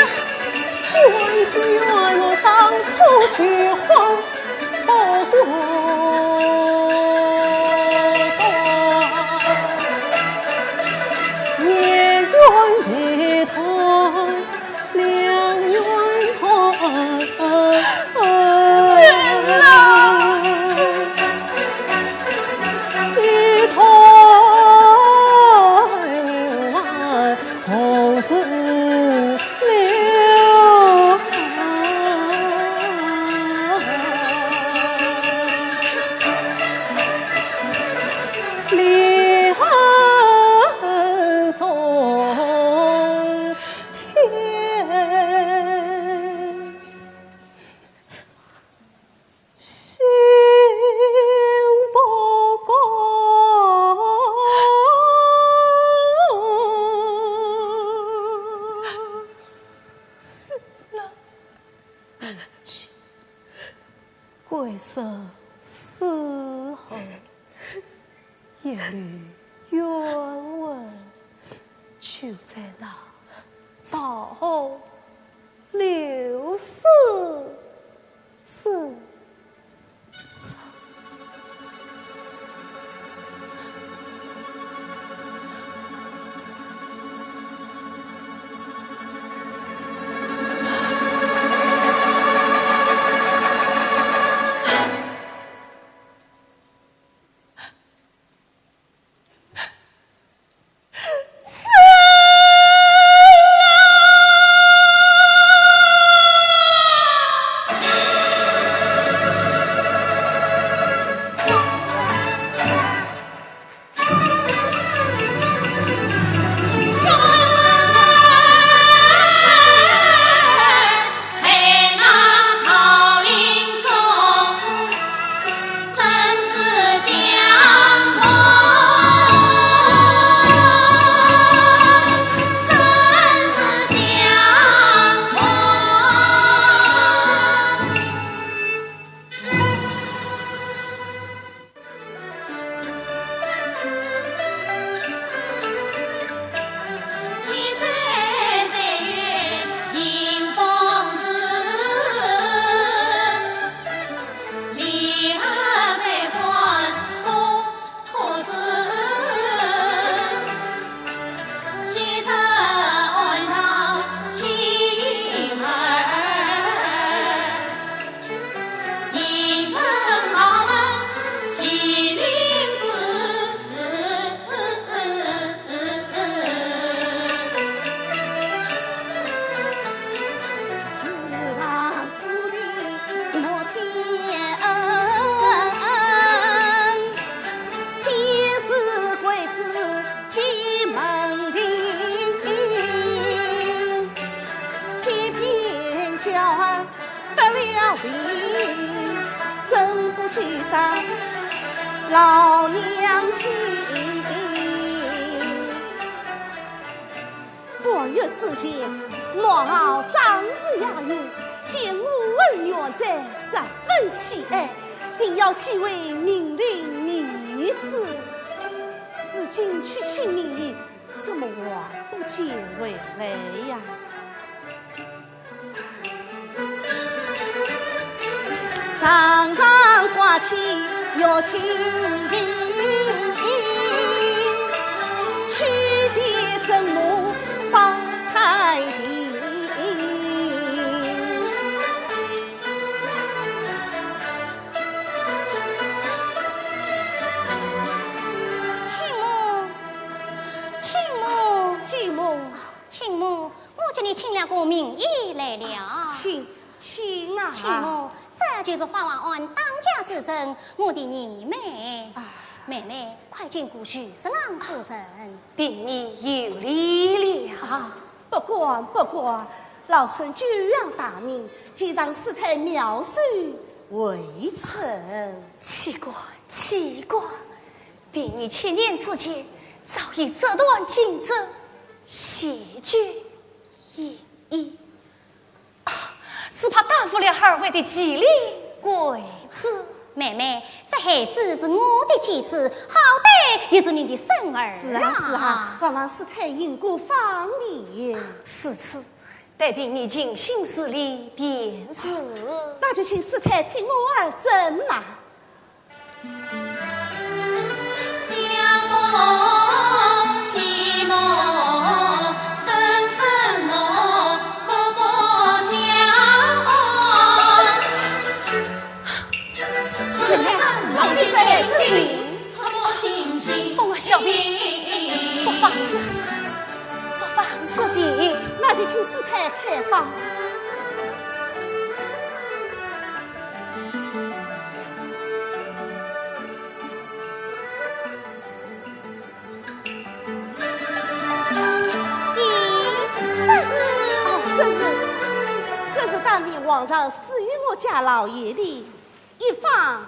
我只愿我当初菊花不过。念里原文就在那到64老娘亲，薄月之前，我好长子雅玉，见我儿女者十分喜爱，定要继为明灵女子。如今去请你，怎么晚不见回来呀？常常挂起有情病，去些真母报太平。亲母，我叫你请了个名医来了。请啊！亲母，这就是花王案当家之证，我的二妹。妹妹，快进故去，十郎夫人，比你有理了。不管，老身就要大名，既让师太描述为臣。奇怪，比你7年之前早已折断荆州，席卷一役，只怕担负了二位的吉利贵子。妹妹，这孩子是我的妻子，好歹也是你的孙儿。是啊，望师太因故放礼。此次待比你尽心事理便是。那就请师太听我儿斟啦。两梦寂寞，深深我各不相安。是人老姐在这里，错尽心。凤儿小兵，不妨事的。那就请师太开放。这是当年皇上赐予我家老爷的一方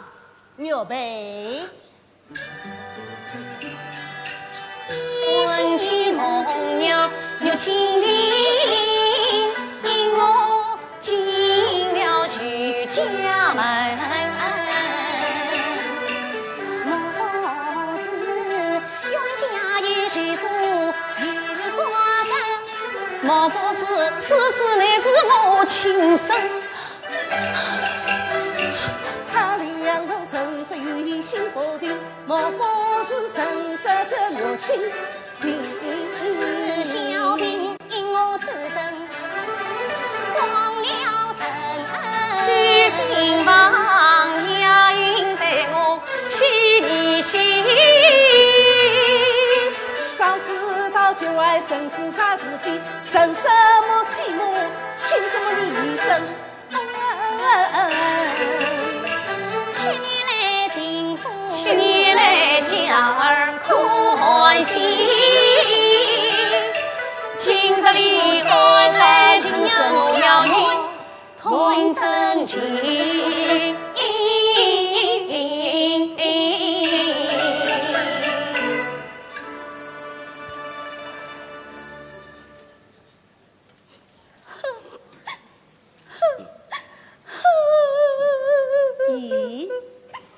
牛背。闻起梦娘有情灵，因我进了徐家门。莫是此子乃是我亲生。他两人神色有意心不定，莫不是神色这我亲弟。是小兵因我自珍，光了神须金榜，也应得我起你心。早知道就爱神自杀是非，神什么寂寞，亲什么你生。去年来幸福，去年来小儿可欢喜。今日离开来就了缘，同真情。咦，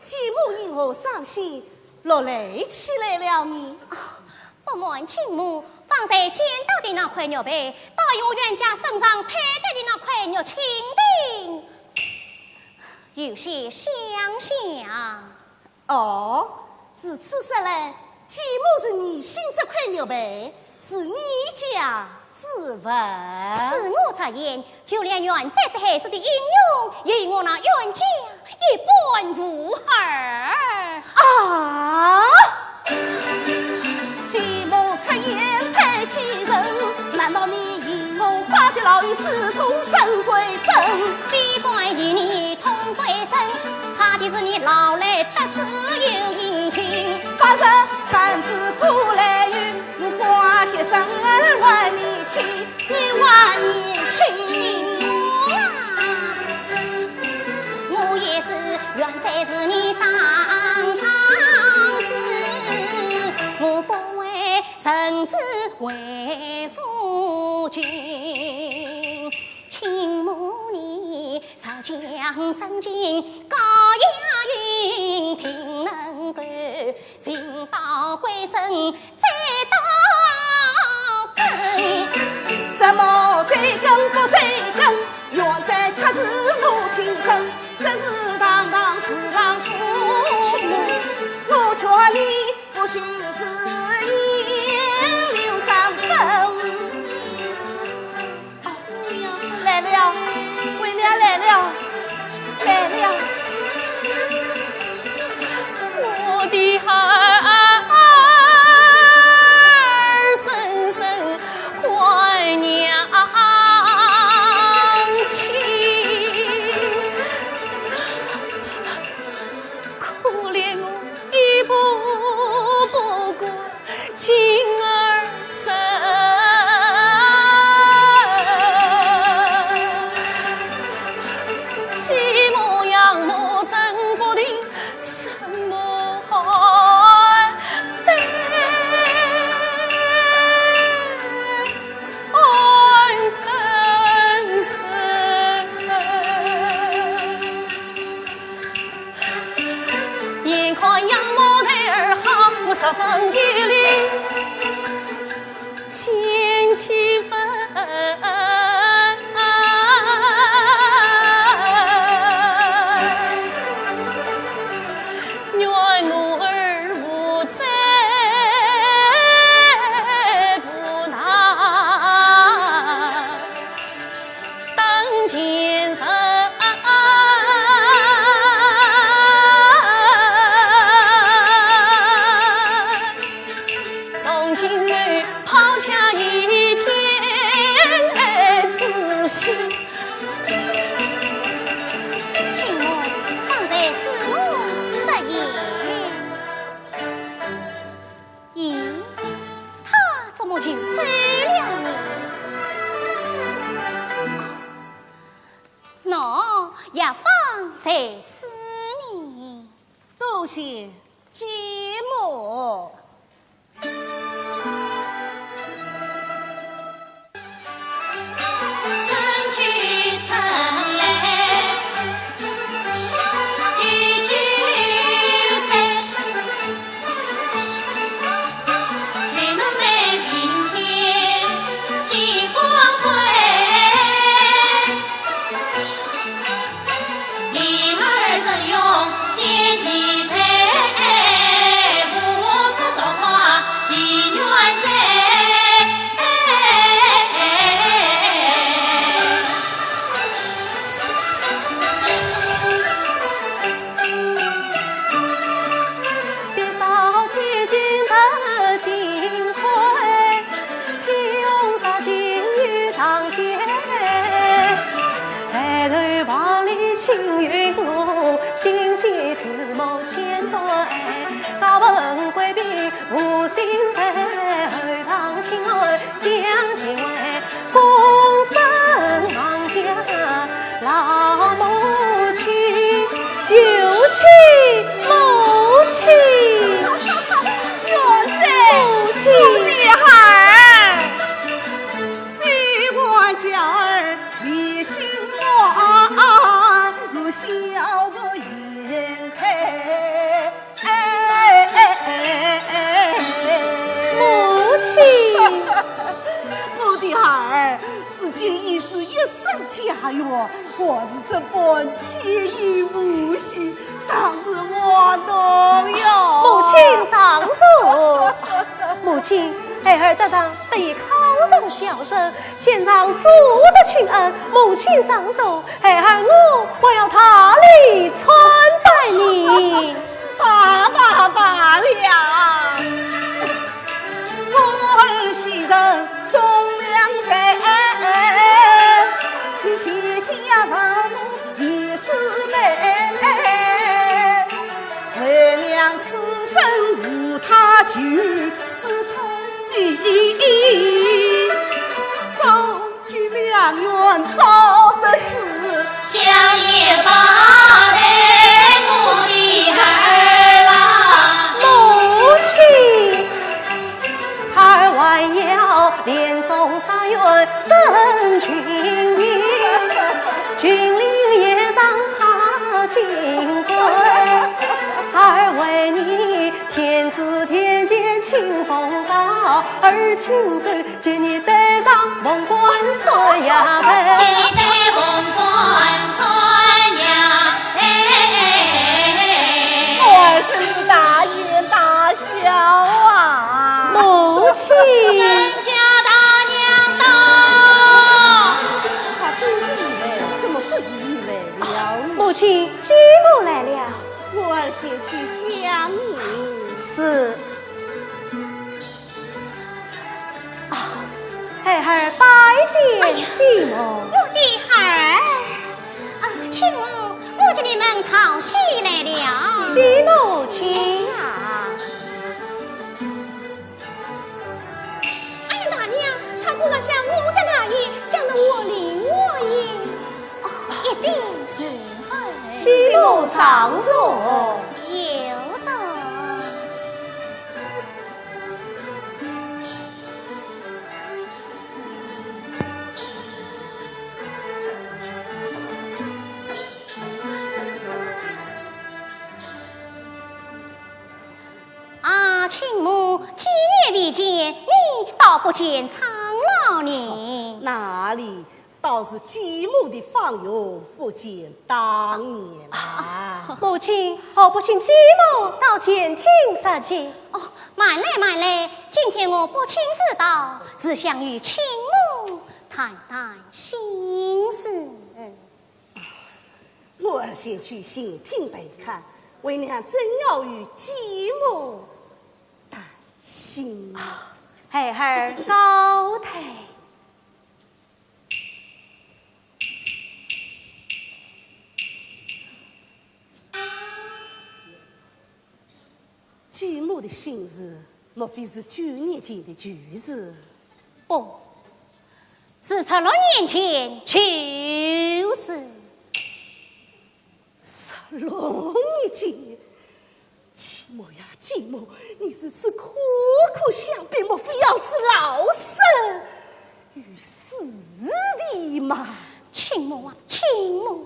继母因何伤心，落泪起来了呢？不瞒亲母，方才见到的那块玉佩，倒有冤家身上佩戴的那块玉青锭，有些相像。哦，自此说来，继母是你信这块玉佩，是你家之物。此母出言，就连元帅这孩子的英勇，也与我那冤家一般无二。啊！继母出言太欺人，难道你以我花家老于师徒生归生？非怪与你同归生，怕的是你老来得志有英情。发生产子苦来雨，我花家生儿万里去，你万年情。我也知原来是你长长子，我不为臣子为夫君。请母你朝江生情，高雅云听能够，行到归生再到根。什么追根不追根，原在恰是我亲生，这是堂堂四郎夫。我劝你不信之言，留上分。来了，为娘来了，来了。我的儿深深怀娘亲，可怜我一步不过今儿生。寂寞仰慕真不定，什么爱悲爱更深。眼看杨某胎儿好，我十分依恋，千几分。抛下一片自信，请我方才是我失言。咦，他怎么就走了呢？喏，也方在此呢。多谢继母。光辉。无心悲，后堂亲儿相见为，共生忙家老母亲，有请母亲，母亲女孩，喜欢娇儿一心我，如笑着颜配。母亲，我的儿，世间已是一生家园，我是这般凄意无心，尚是我动哟。母亲上手，母亲，孩儿得上得以考上小生，献上祖的群恩。母亲上手，孩儿我要他里穿戴你。罢了，我儿牺牲东梁山，你写下房奴一世美，为娘此生无他求，只盼你早聚良缘早得志，相依把来我的儿啦，母亲，孩儿还要连中三元生群英，君临夜上插金龟，孩儿为你天赐天阶清风刀，儿亲手见你戴上凤冠穿呀记背。得凤冠穿呀，我儿真是大言大笑啊！母亲，人家大娘到，他真是你嘞，怎么这时你来了？母亲，继母来了。我儿先去相你。是。啊，孩儿拜见继母。我的孩儿，亲母，我叫你们讨喜来了。继母亲，哎呀，大娘，他不然像我家大爷，想得我灵我应。哦，一定是会继母上座。有手。亲母，几年未见，你倒不见苍老呢？哪里？倒是继母的芳容不见当年啊！母亲，何不请继母到前厅杀鸡？哦，慢来，今天我不亲自到，只想与亲母谈谈心事。我儿先去前厅备看，为娘真要与继母谈心。孩儿高抬。继母的心事，莫非是9年前的旧事？不，是16年前就是16年前，继母呀，继母，你是此苦苦相逼，莫非要置老身于死地吗？亲母啊，亲母，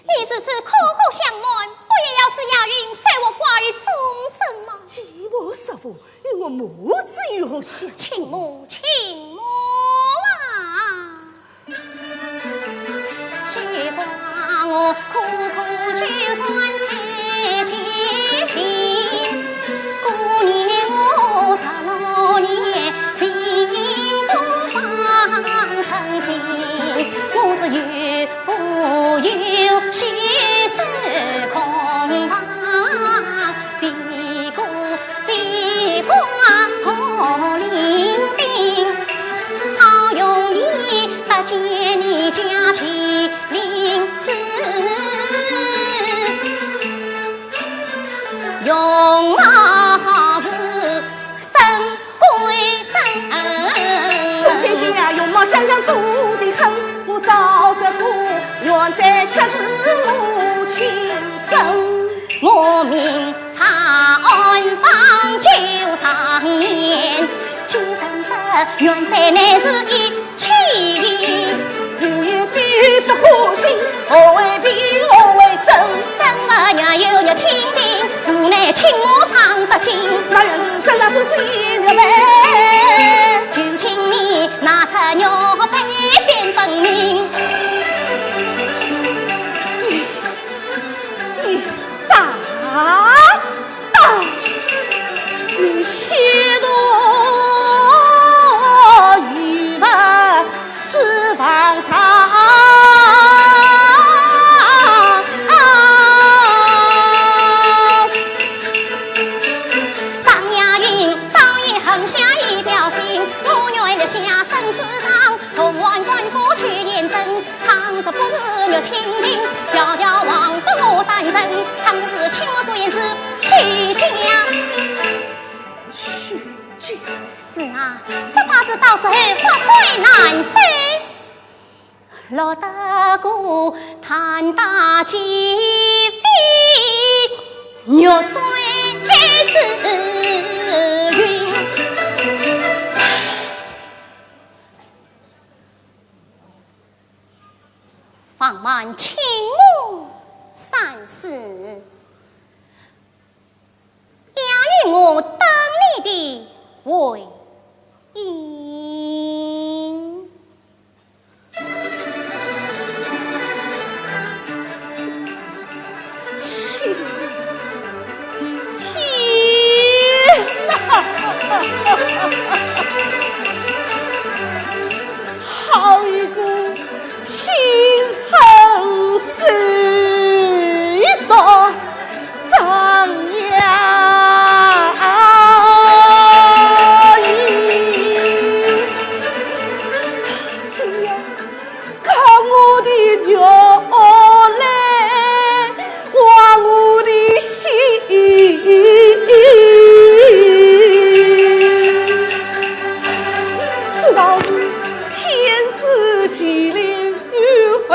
你是此苦苦相瞒，不也要是押运随我挂于终身吗？继母师父，与我母子如何相？亲母啊，谁怪我苦苦就算太结情，过年我16年心中放诚心，我是有富有心事空房，比瓜同伶仃，好容易得见你家妻领子，容貌是想想多的很，我早说过，原在却是我亲生。我命长安方9年，9生时原在乃是一气。如今非不可信，何为凭何为真？真不娘有了清定，无奈请我唱得尽。那原是身上所是一牛背，就请你拿出牛背辨分明。你大，你虚度语文四方上。下生死上，同万官夫去验证。倘若不是有清定，条条王府我单身。倘若是请我所言是虚假，虚假是啊，这怕是到时候祸水难收。落得过谈大鸡飞，玉碎子云。放慢青目三思，也与我等你的为因。天哪！好一个心狠手毒张牙舞，竟要看我的肉来挖我的心。知道是天赐麒麟，与魂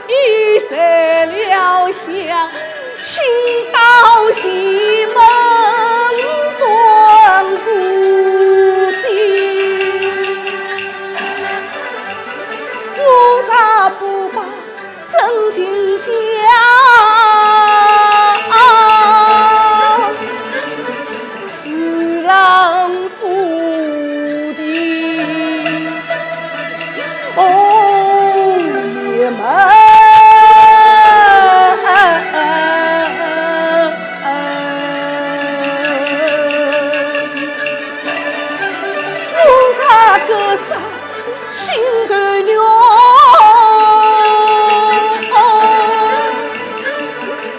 已散了香，寻到西门断故地。我啥不把真情讲？是郎夫的哦，爷们。我啥个啥心肝肉，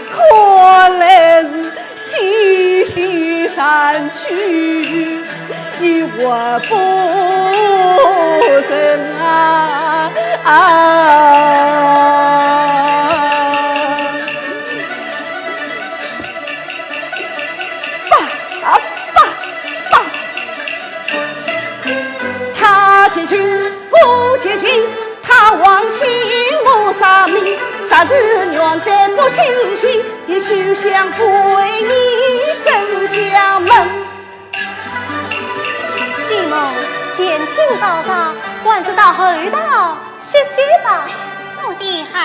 看来是西西山区一窝不真啊！他结亲我结亲，他忘心我杀命，啥日娘在不信心，也休想归你沈家门。信梦见听早上，还是到后头歇歇吧。我的孩。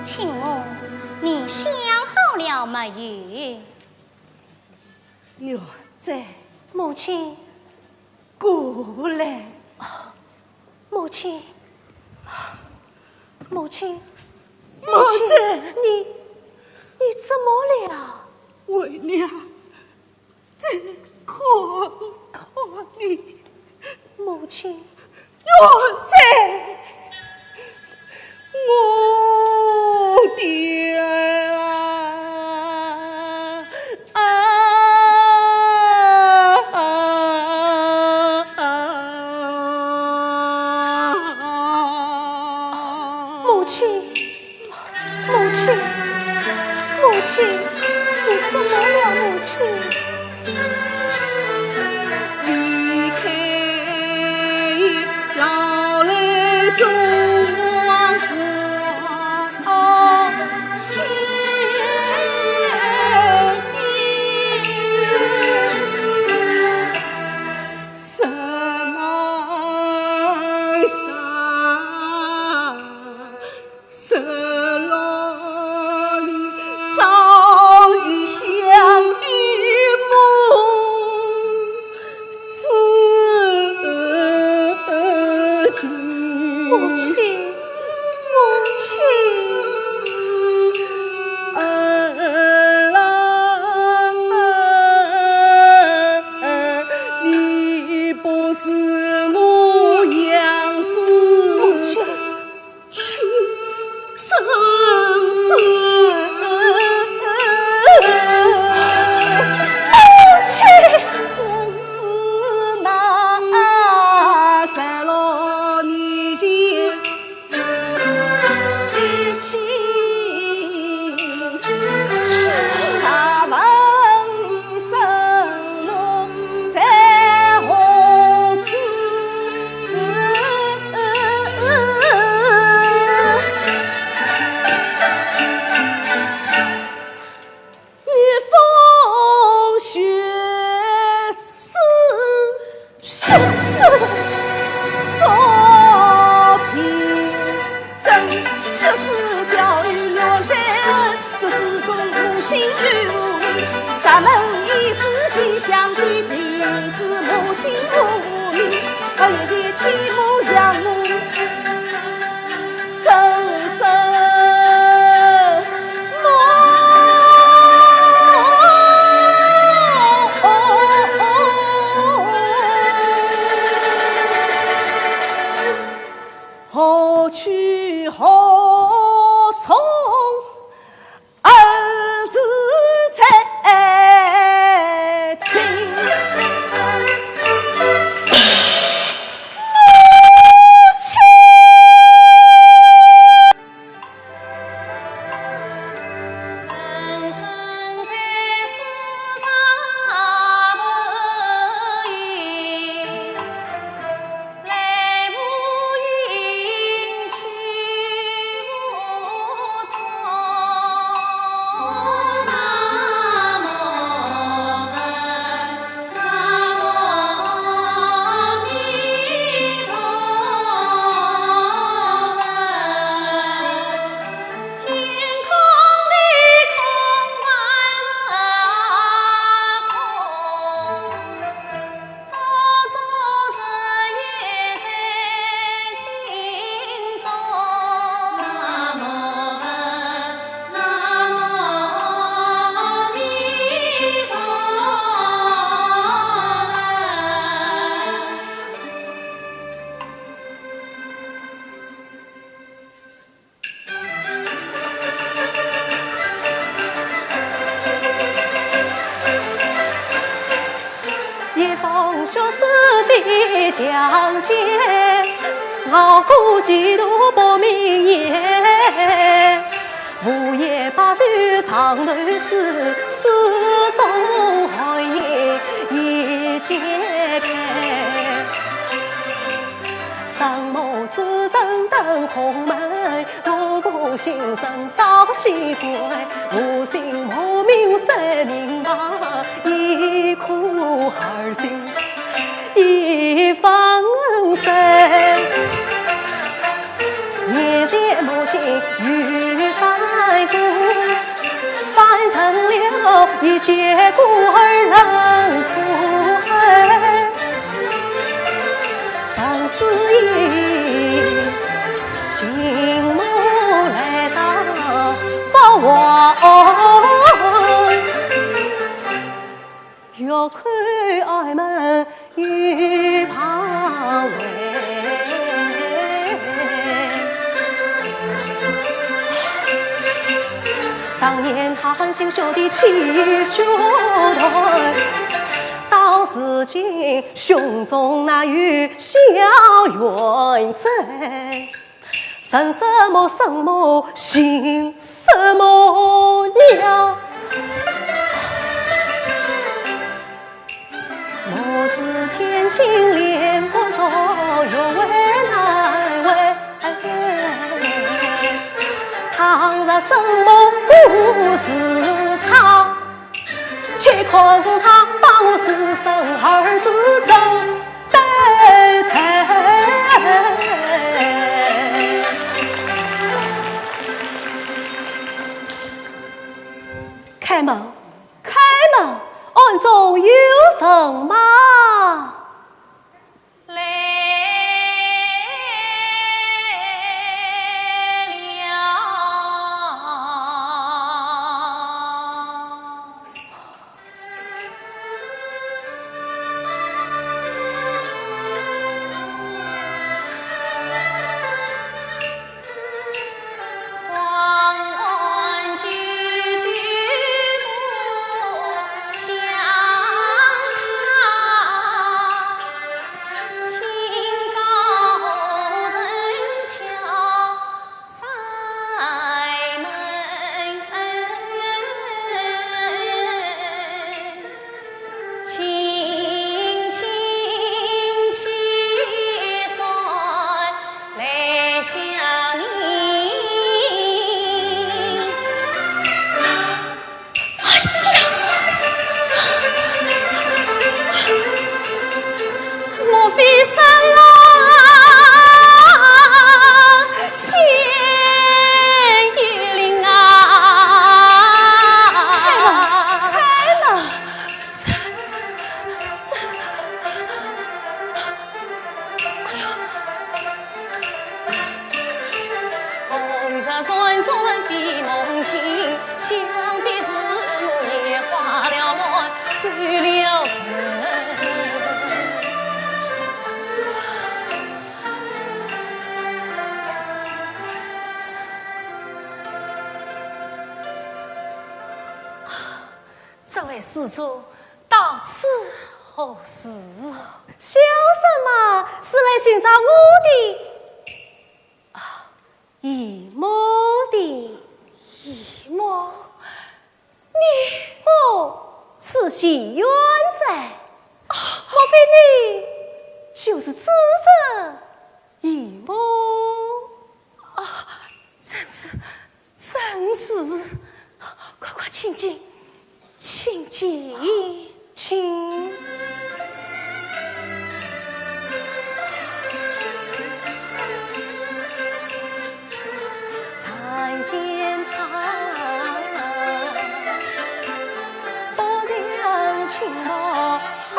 请问你想好了没有？娘在母亲，过来。母亲，母亲，母亲，你怎么了？为娘在看看你。母亲，娘在，我的儿何去何从？儿子在听。相见，傲骨几度不明言。午夜八句长对诗，诗中寒夜已揭开。上某之人登空门，如故心声早习惯。无心无名谁明白，一哭二心一放生，夜间母亲雨三顾，翻成了一截孤儿冷苦恨，三思意，心母来到报我。若看爱们欲怕为，当年他心胸的七兄团，到如今胸中那有小冤在，生什么什么心什么娘。母子天心连不着，又为难为。倘若什么不是他，且看他帮私生儿子走对开门，开门！暗中有什么？来的梦境，想必是我也花了乱，走了神。这位施主，到此何事？小什么是来寻找我的姨母的？姨母，是西元在，莫非你就是此人姨母？真是，快请进，请进，请。看见他不良情貌很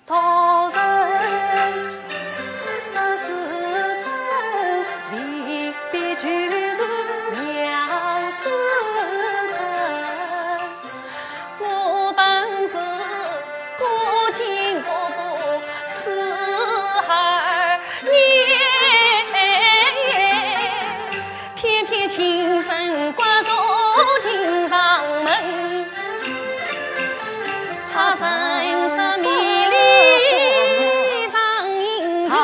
多人，这自称离别居住娘子人。我本是孤亲伯伯42年，偏偏亲生关入心上门，他生是迷离上英雄，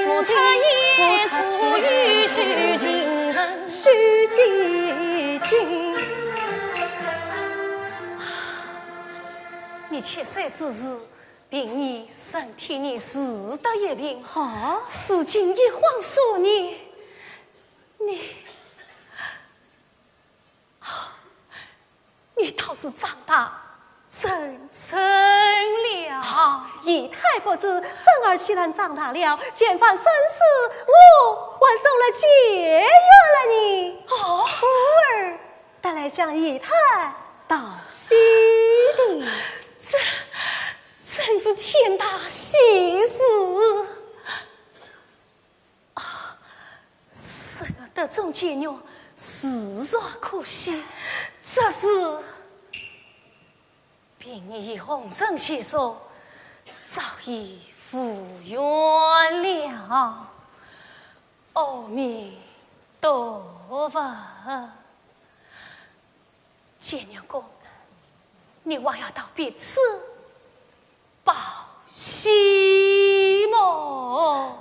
我出言吐语虚惊人，虚几斤。你切岁之时，病你身体你死得一病，好，如今一晃数年，你倒是长大真生了。姨太不知，生儿既然长大了，见凡生死，我还走了结缘了你。哦，忽儿带来向姨太道喜的。这真是天大喜事啊！生儿得中解药，实若可惜。这是病已红尘携手，早已复原了。阿弥陀佛，解娘公，你还要到彼此报喜么？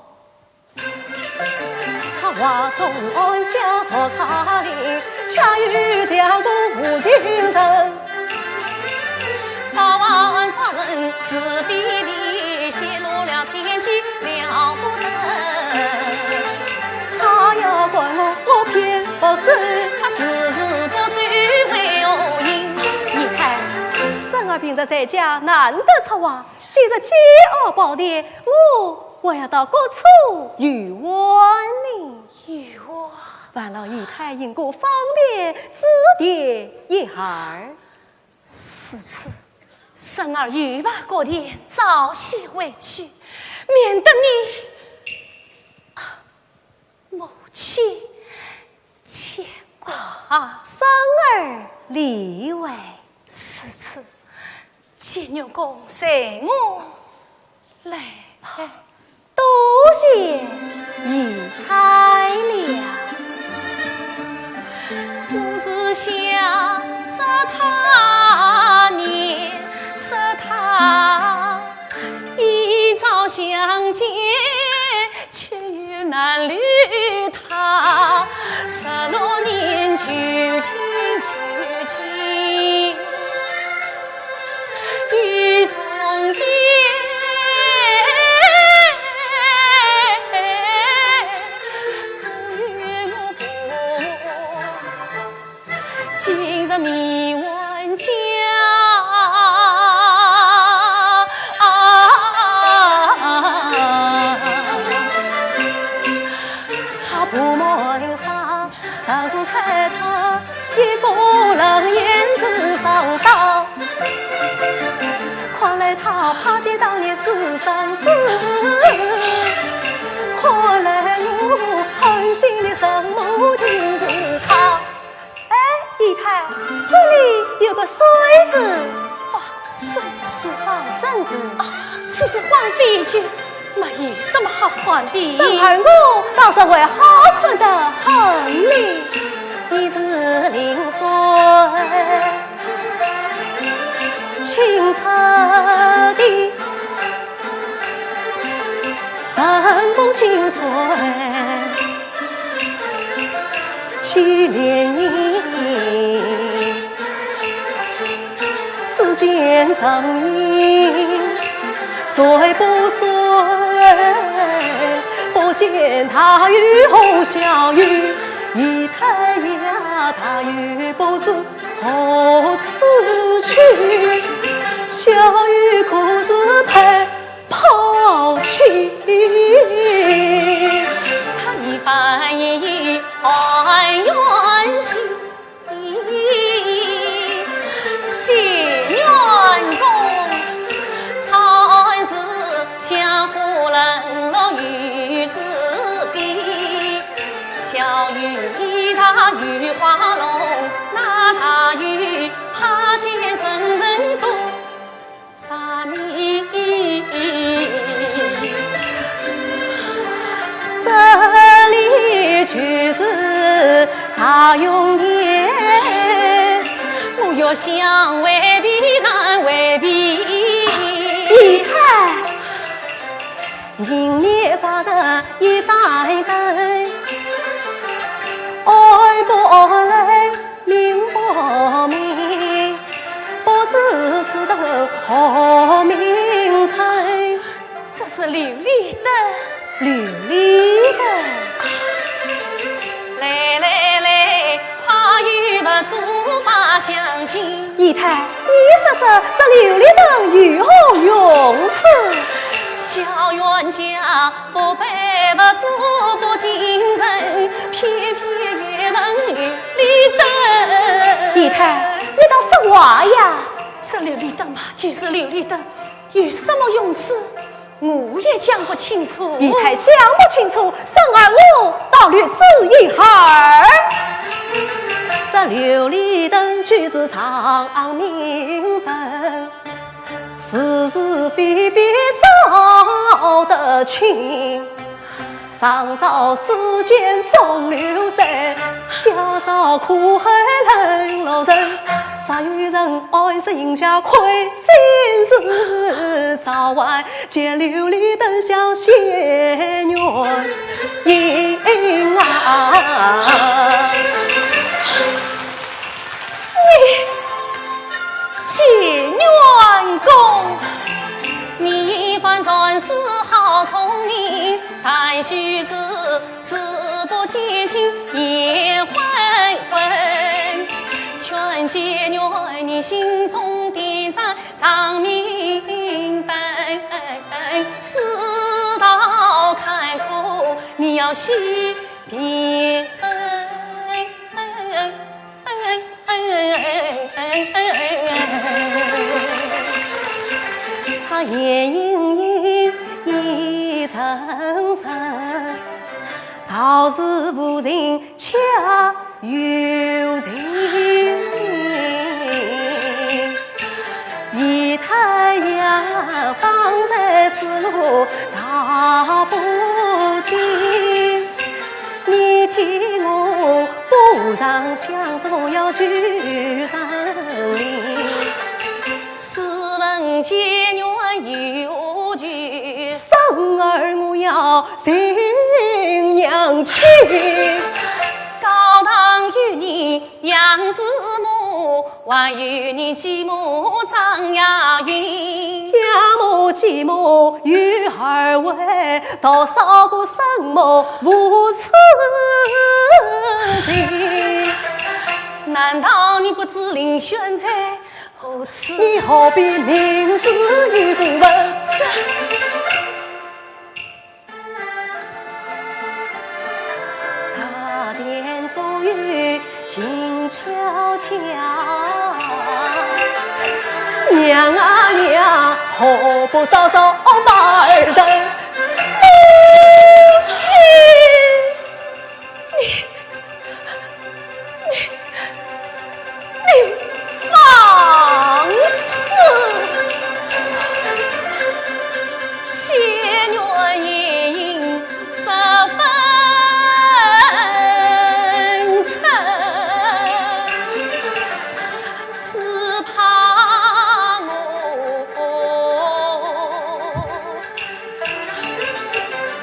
他话中按下坐卡里，恰遇江东无情人。法王杀人是非的，泄露了天机了不得。他要管我偏不知，他时时不追为何因？你看，生儿病着在家，难得出话，既然接二报爹，我要到各处与我呢。与我万老姨太因故方便指点一儿。此次生儿欲把过年早些回去，免得你母亲牵挂。生儿理为此次见娘公随我来，多谢姨太了。我是想杀他年，杀他一朝相见，却又难虑他16年究竟与松间。今日迷问家，他不莫领上上中开他，一不能言之早到。况来他怕见当年私生子，况来我狠心的生母听着他。这里有个水字，放生子，放生字。此次还回去，没有什么好看的。生儿我倒是会好看的很你，你是零岁，清澈的神风清脆，去莲影，只见声音随不随，不见他雨后小雨，一太阳他雨不知何处去，小雨可是被抛弃。他一番言语还怨气，见员工才是相互冷落于是非。小雨他雨花龙，那他雨怕见生人多杀你。这里却是大永年，我要想未必难未必。遗憾今年发生一番根，爱不爱明不明，不知此等何名称。这是琉璃灯，琉璃灯，来来来，快与我竹马相亲。姨太，你说说这琉璃灯有何用处？小冤家不背不做不精神，偏偏越问琉璃灯。姨太，你倒说话呀！这琉璃灯嘛，就是琉璃灯，有什么用处，我也讲不清楚。姨太讲不清楚，生儿我倒略知一二。这琉璃灯却是长明分，是是非非照得清。上朝世间风流债，下朝苦海冷落人。啥有人爱是饮下亏心事，早晚见琉璃灯像仙缘影啊！见员公，你反算是好聪明，但须知事不兼听也昏昏。劝解女你心中点赞长明灯，世道坎坷，你要细别身。他眼盈盈一层层，道是无人恰有人。一太阳放在丝路大不尽，你替我不让相思要去山林。试问结缘有句，生儿我要新娘去。高堂与你杨氏母，还与你继母张雅云。养母继母与二位，多少个生母无此情。难道你不知林轩在何处？你何必明知与不问？大殿终于静悄悄，娘啊娘，何不早早把儿等？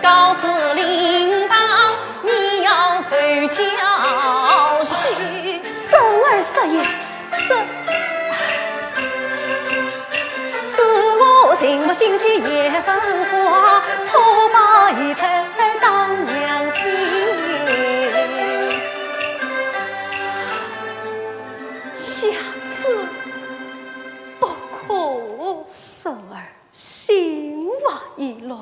告知领导，你要受教训。生儿实言，是我情不心气也分花，错把姨太当娘亲。下次不可。生儿心怀意乱。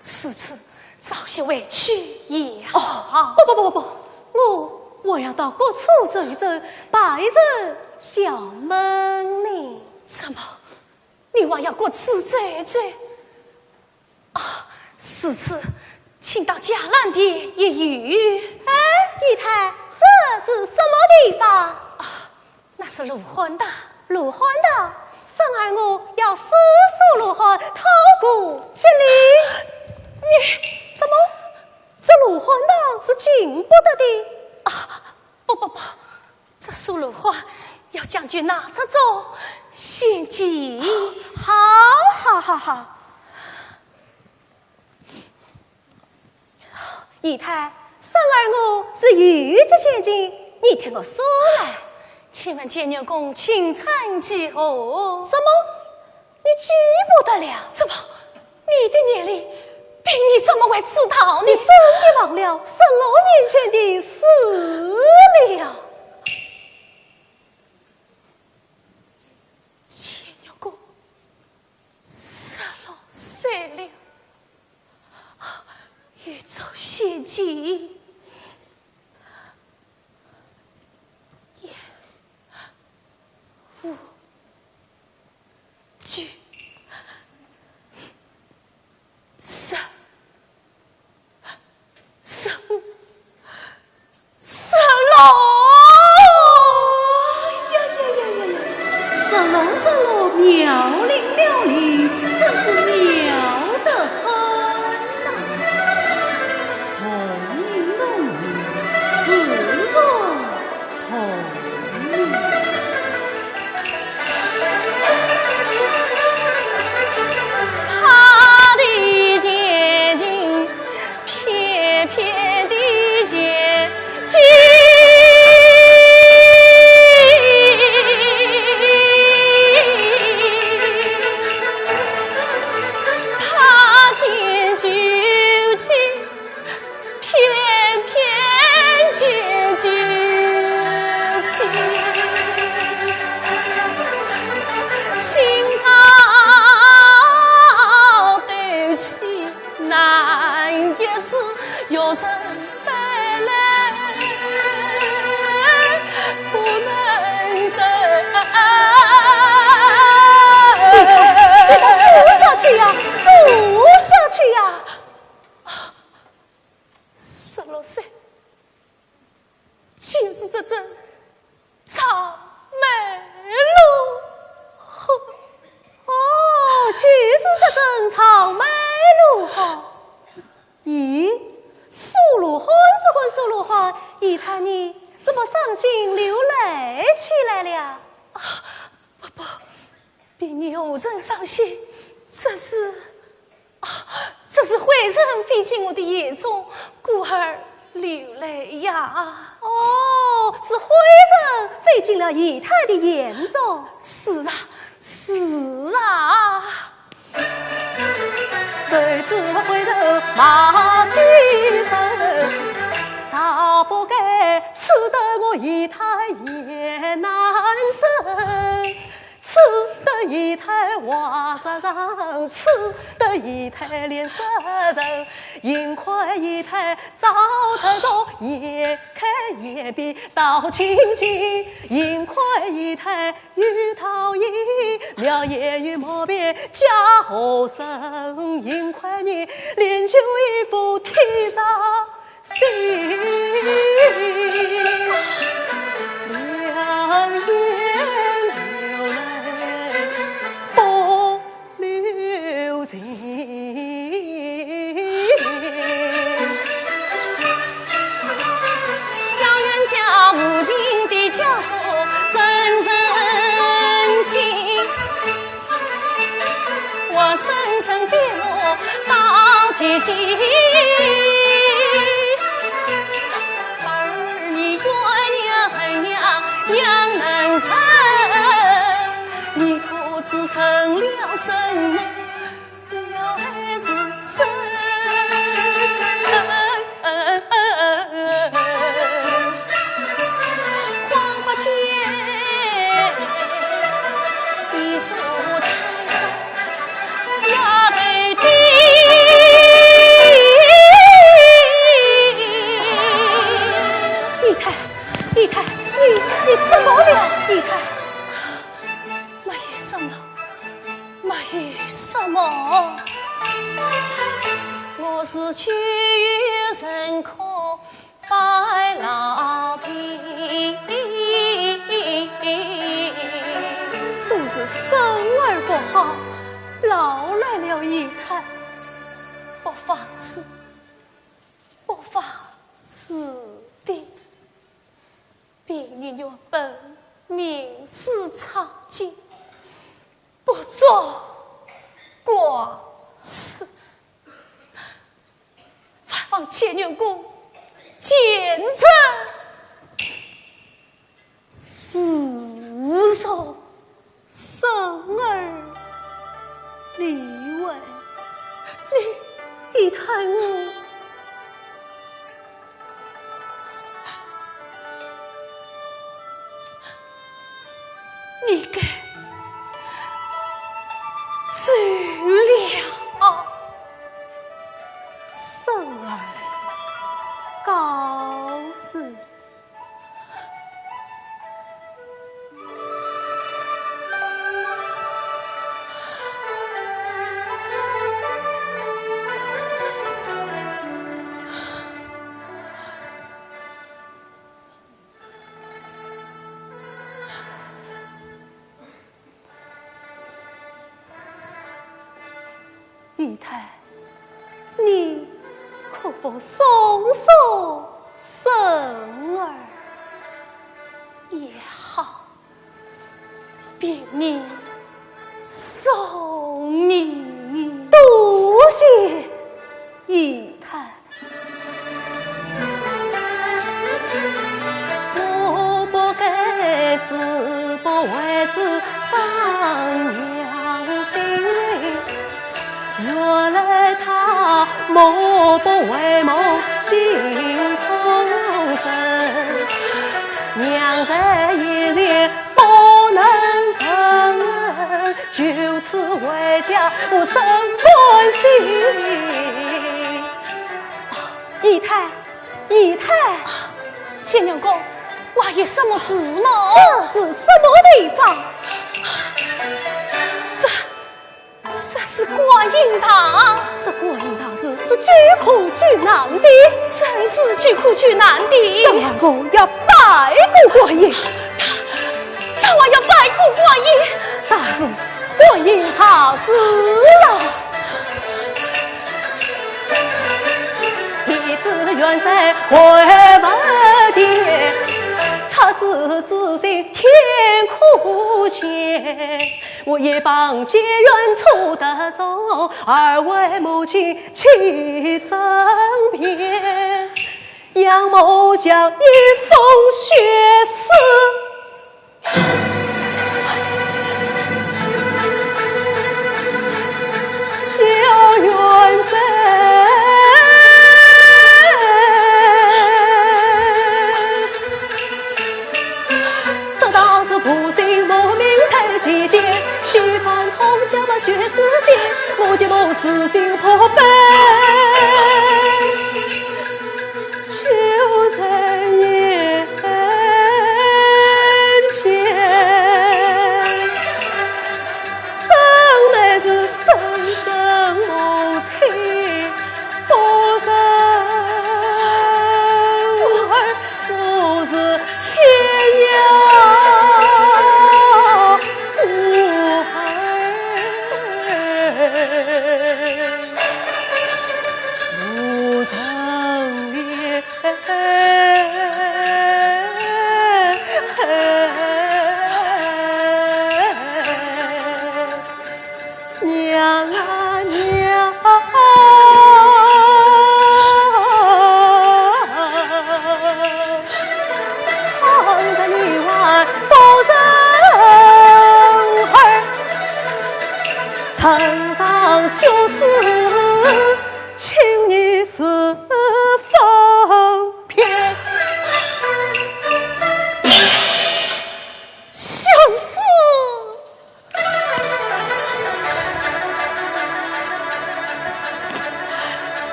此次早些回去也哦，好。不，我要到各处走一走，拜着小门呢。怎么，你还要过此走走？啊，此次请到伽蓝殿一隅。哎，姨太，这是什么地方？那是卢汉的。卢汉的，生儿我要速速卢汉讨过这里。你怎么？这卢汉的是进不得的啊！不，这苏鲁话要将军拿着走，献计。好。姨太，生儿我是预知献计，你听我说来。请问监狱公请参几何？什么？你记不得了？怎么？你的年龄比你怎么会知道呢？你真的忘了16年前的事了？监狱公16岁了，欲走献计。妙龄，真是妙得很呐！同名同名，始终同名。他的结晶，偏偏的结晶。有生白来不能生，你下去呀，输下去呀！16岁，就是这阵草莓路。哦，就是这阵草莓路哈。咦？苏鲁汉是苏鲁汉，姨太你怎么伤心流泪起来了？不，比你有人伤心，这是灰尘飞进我的眼中，故而流泪呀。哦，是灰尘飞进了姨太的眼中。是啊。谁知回头马蹄声，大不该刺得我姨太也难伸，刺得姨太哇沙上，刺得姨太脸色热，幸亏姨太早得着，眼看眼闭到清净，幸亏姨太遇讨厌，妙言与莫辩家后生，幸亏你练就一副天上心，两眼流泪不留情。小冤家无情的教唆人人惊，我生人生别路到几季，儿女怨娘娘难生，你可知生了什么？了还是生。黄花间，一树太上压头低。姨太，你怎么了？姨太，没有什么，没有什么，我是去人可快老皮，都是生儿不好，劳来了姨太。不妨事的。病人若本命是长进，不做寡事，还望千元公见证自从生儿离位，姨太我。你该走了，生儿告辞。姨太，你可不松手生儿也好，便你送你，多谢姨太。我不该自不为子丧娘心，原来他谋不为谋尽风声，娘在一日不能成，就此为家我真关心。姨太，千牛公，我还有什么事吗？这是什么地方？这是观音堂，这观音堂是巨苦巨难的，真是巨苦巨难的。当然我要拜过观音，但我要拜过观音。但是观音他死了，弟子愿在回门前，插子自心天苦前。我也帮结缘处得走，二位母亲去争辩，杨某将一封血丝。小冤贼，这倒是不幸莫名才集结，虚犯通宵把血丝血，我的某死心破败，就在眼前，生乃是生生母亲，不生儿不是天涯无儿。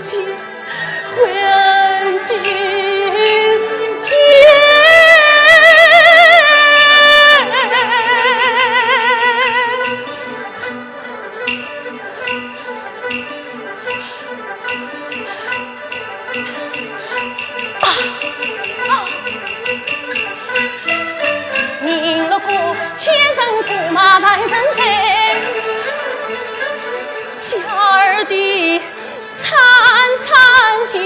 见还今见。人路过千声苦马万声在，家儿的惨惨前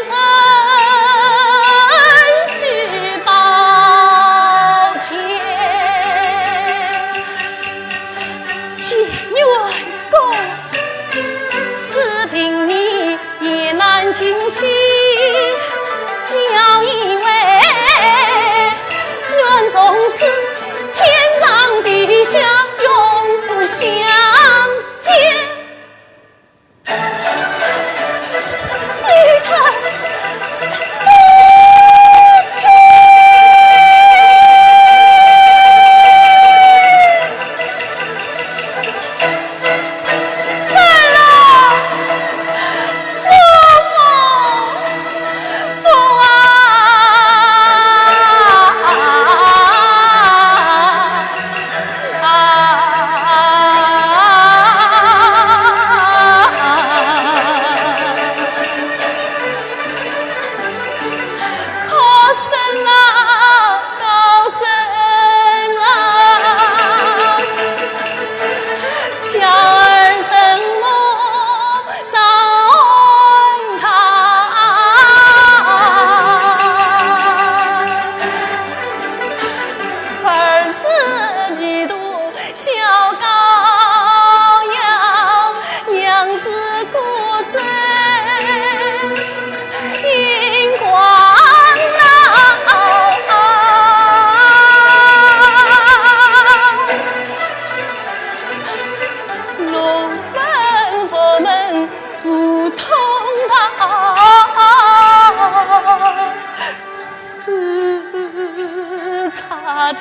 程是抱歉，见员工四平你也难尽心，要以为愿从此天上地下永不相见。你看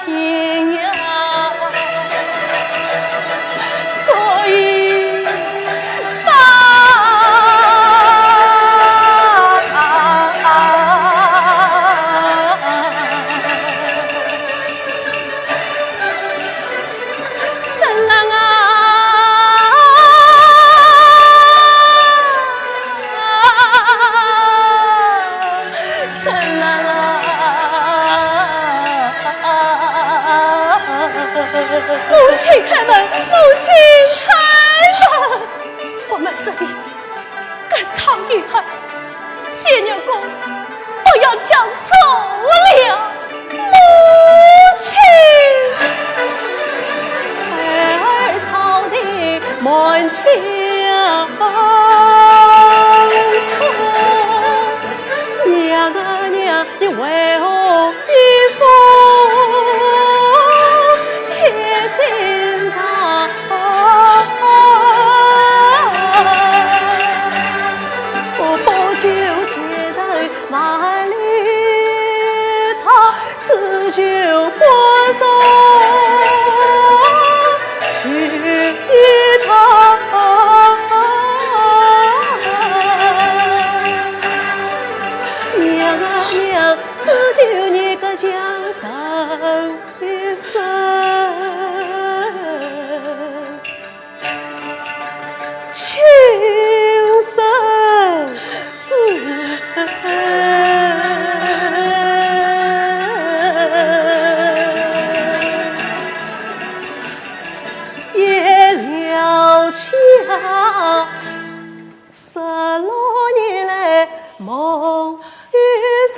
天涯，可以把神郎啊，神郎啊。母亲开门，母亲开门！佛门舍里，敢藏女孩，见牛公，我要将走了。母亲，孩儿逃进满墙头，娘啊娘，你为何一封？就播送去他，娘啊娘，只求你个江上一生情深16年来梦与草，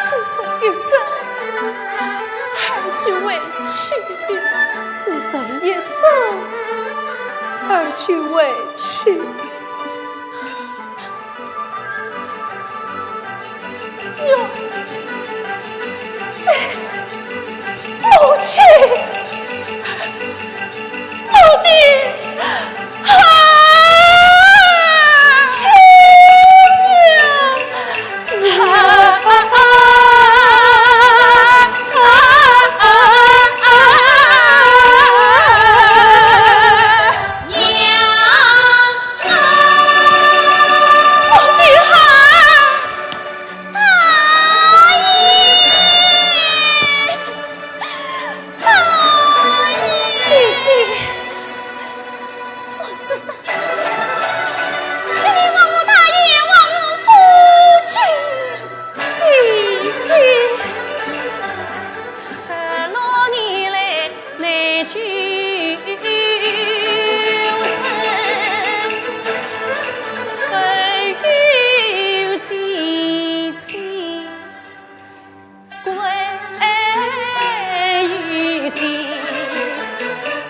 此生一生儿去委屈，此生一生儿去委屈。哟，母亲，母弟，亲呀！救生，唯有姐姐归于心。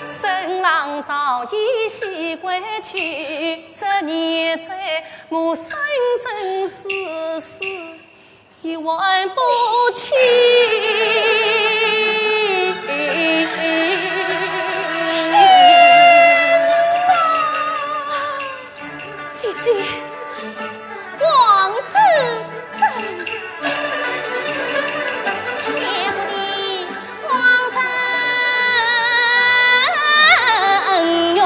新郎早已先归去，这年在我生生世世也忘不起。姐姐，王子真切不得皇上恩怨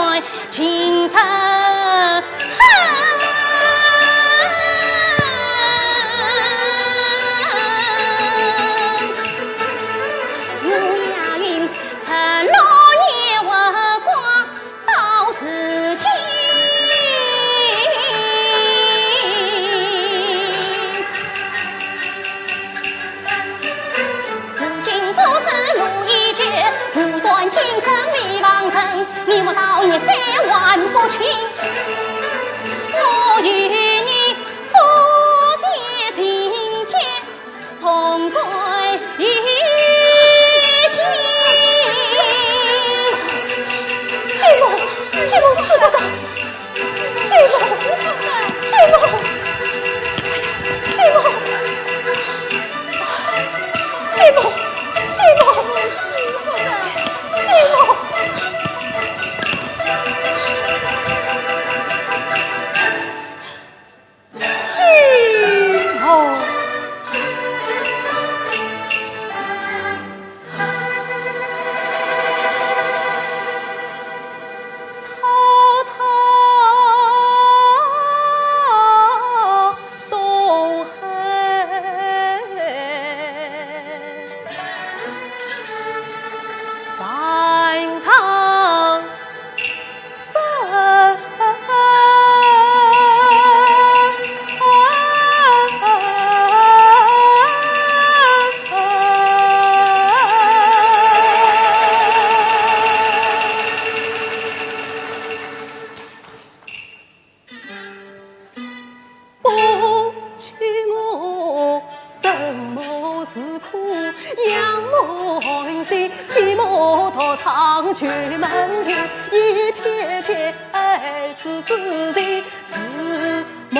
情深。你我道义再还不清，我与你夫妻情结，同归于尽。水母，水母死不得，水母，水母，水母，水母，水母，水母。去门庭，一片片爱子自己自梦。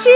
天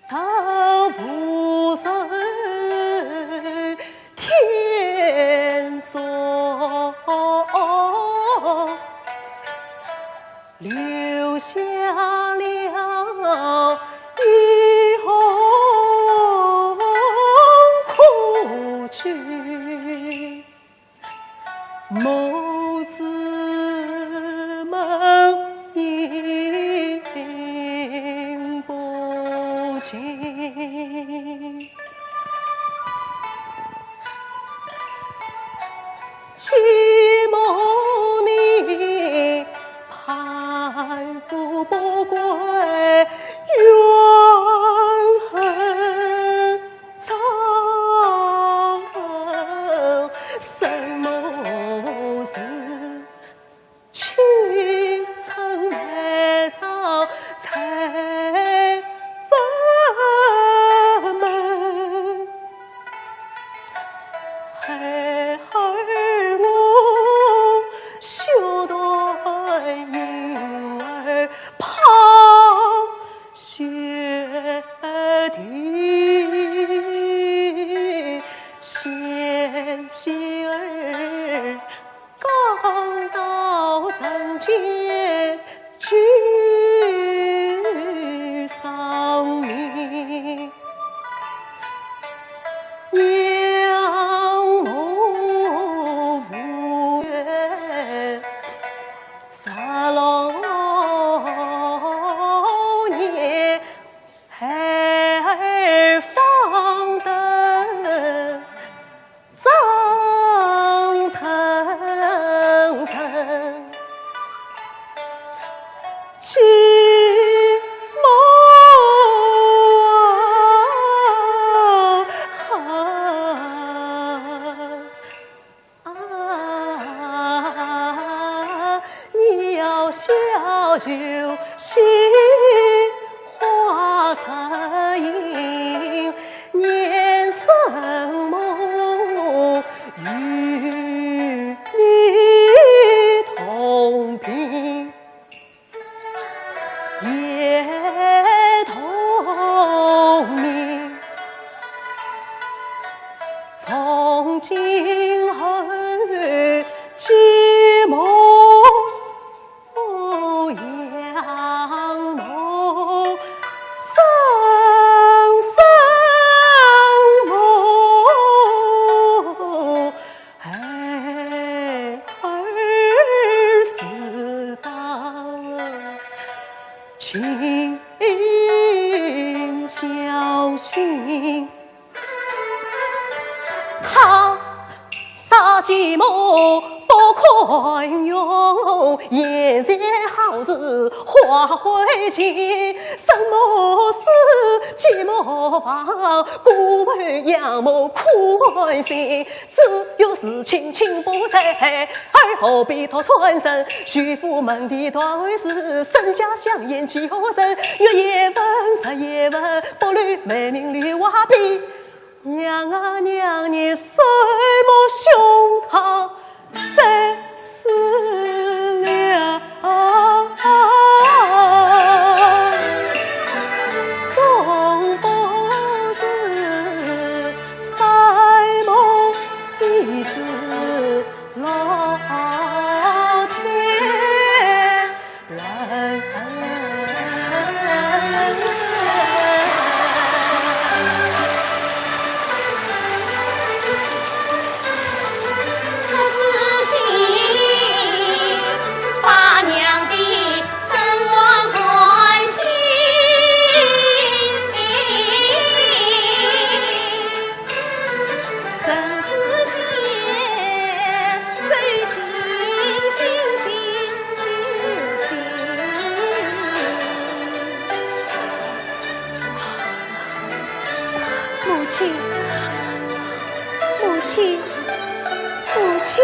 道不命，他杀鸡母不宽容，眼前好事化灰烬，生母死，鸡母亡，孤儿养母苦哀心，只有是亲亲不在，而后必托团生，许父门第断事，身家相沿几何人，月夜问十夜问，不虑美名绿瓦壁。娘啊娘，你谁母胸膛在死了？总不是塞母弟子老天人。母亲，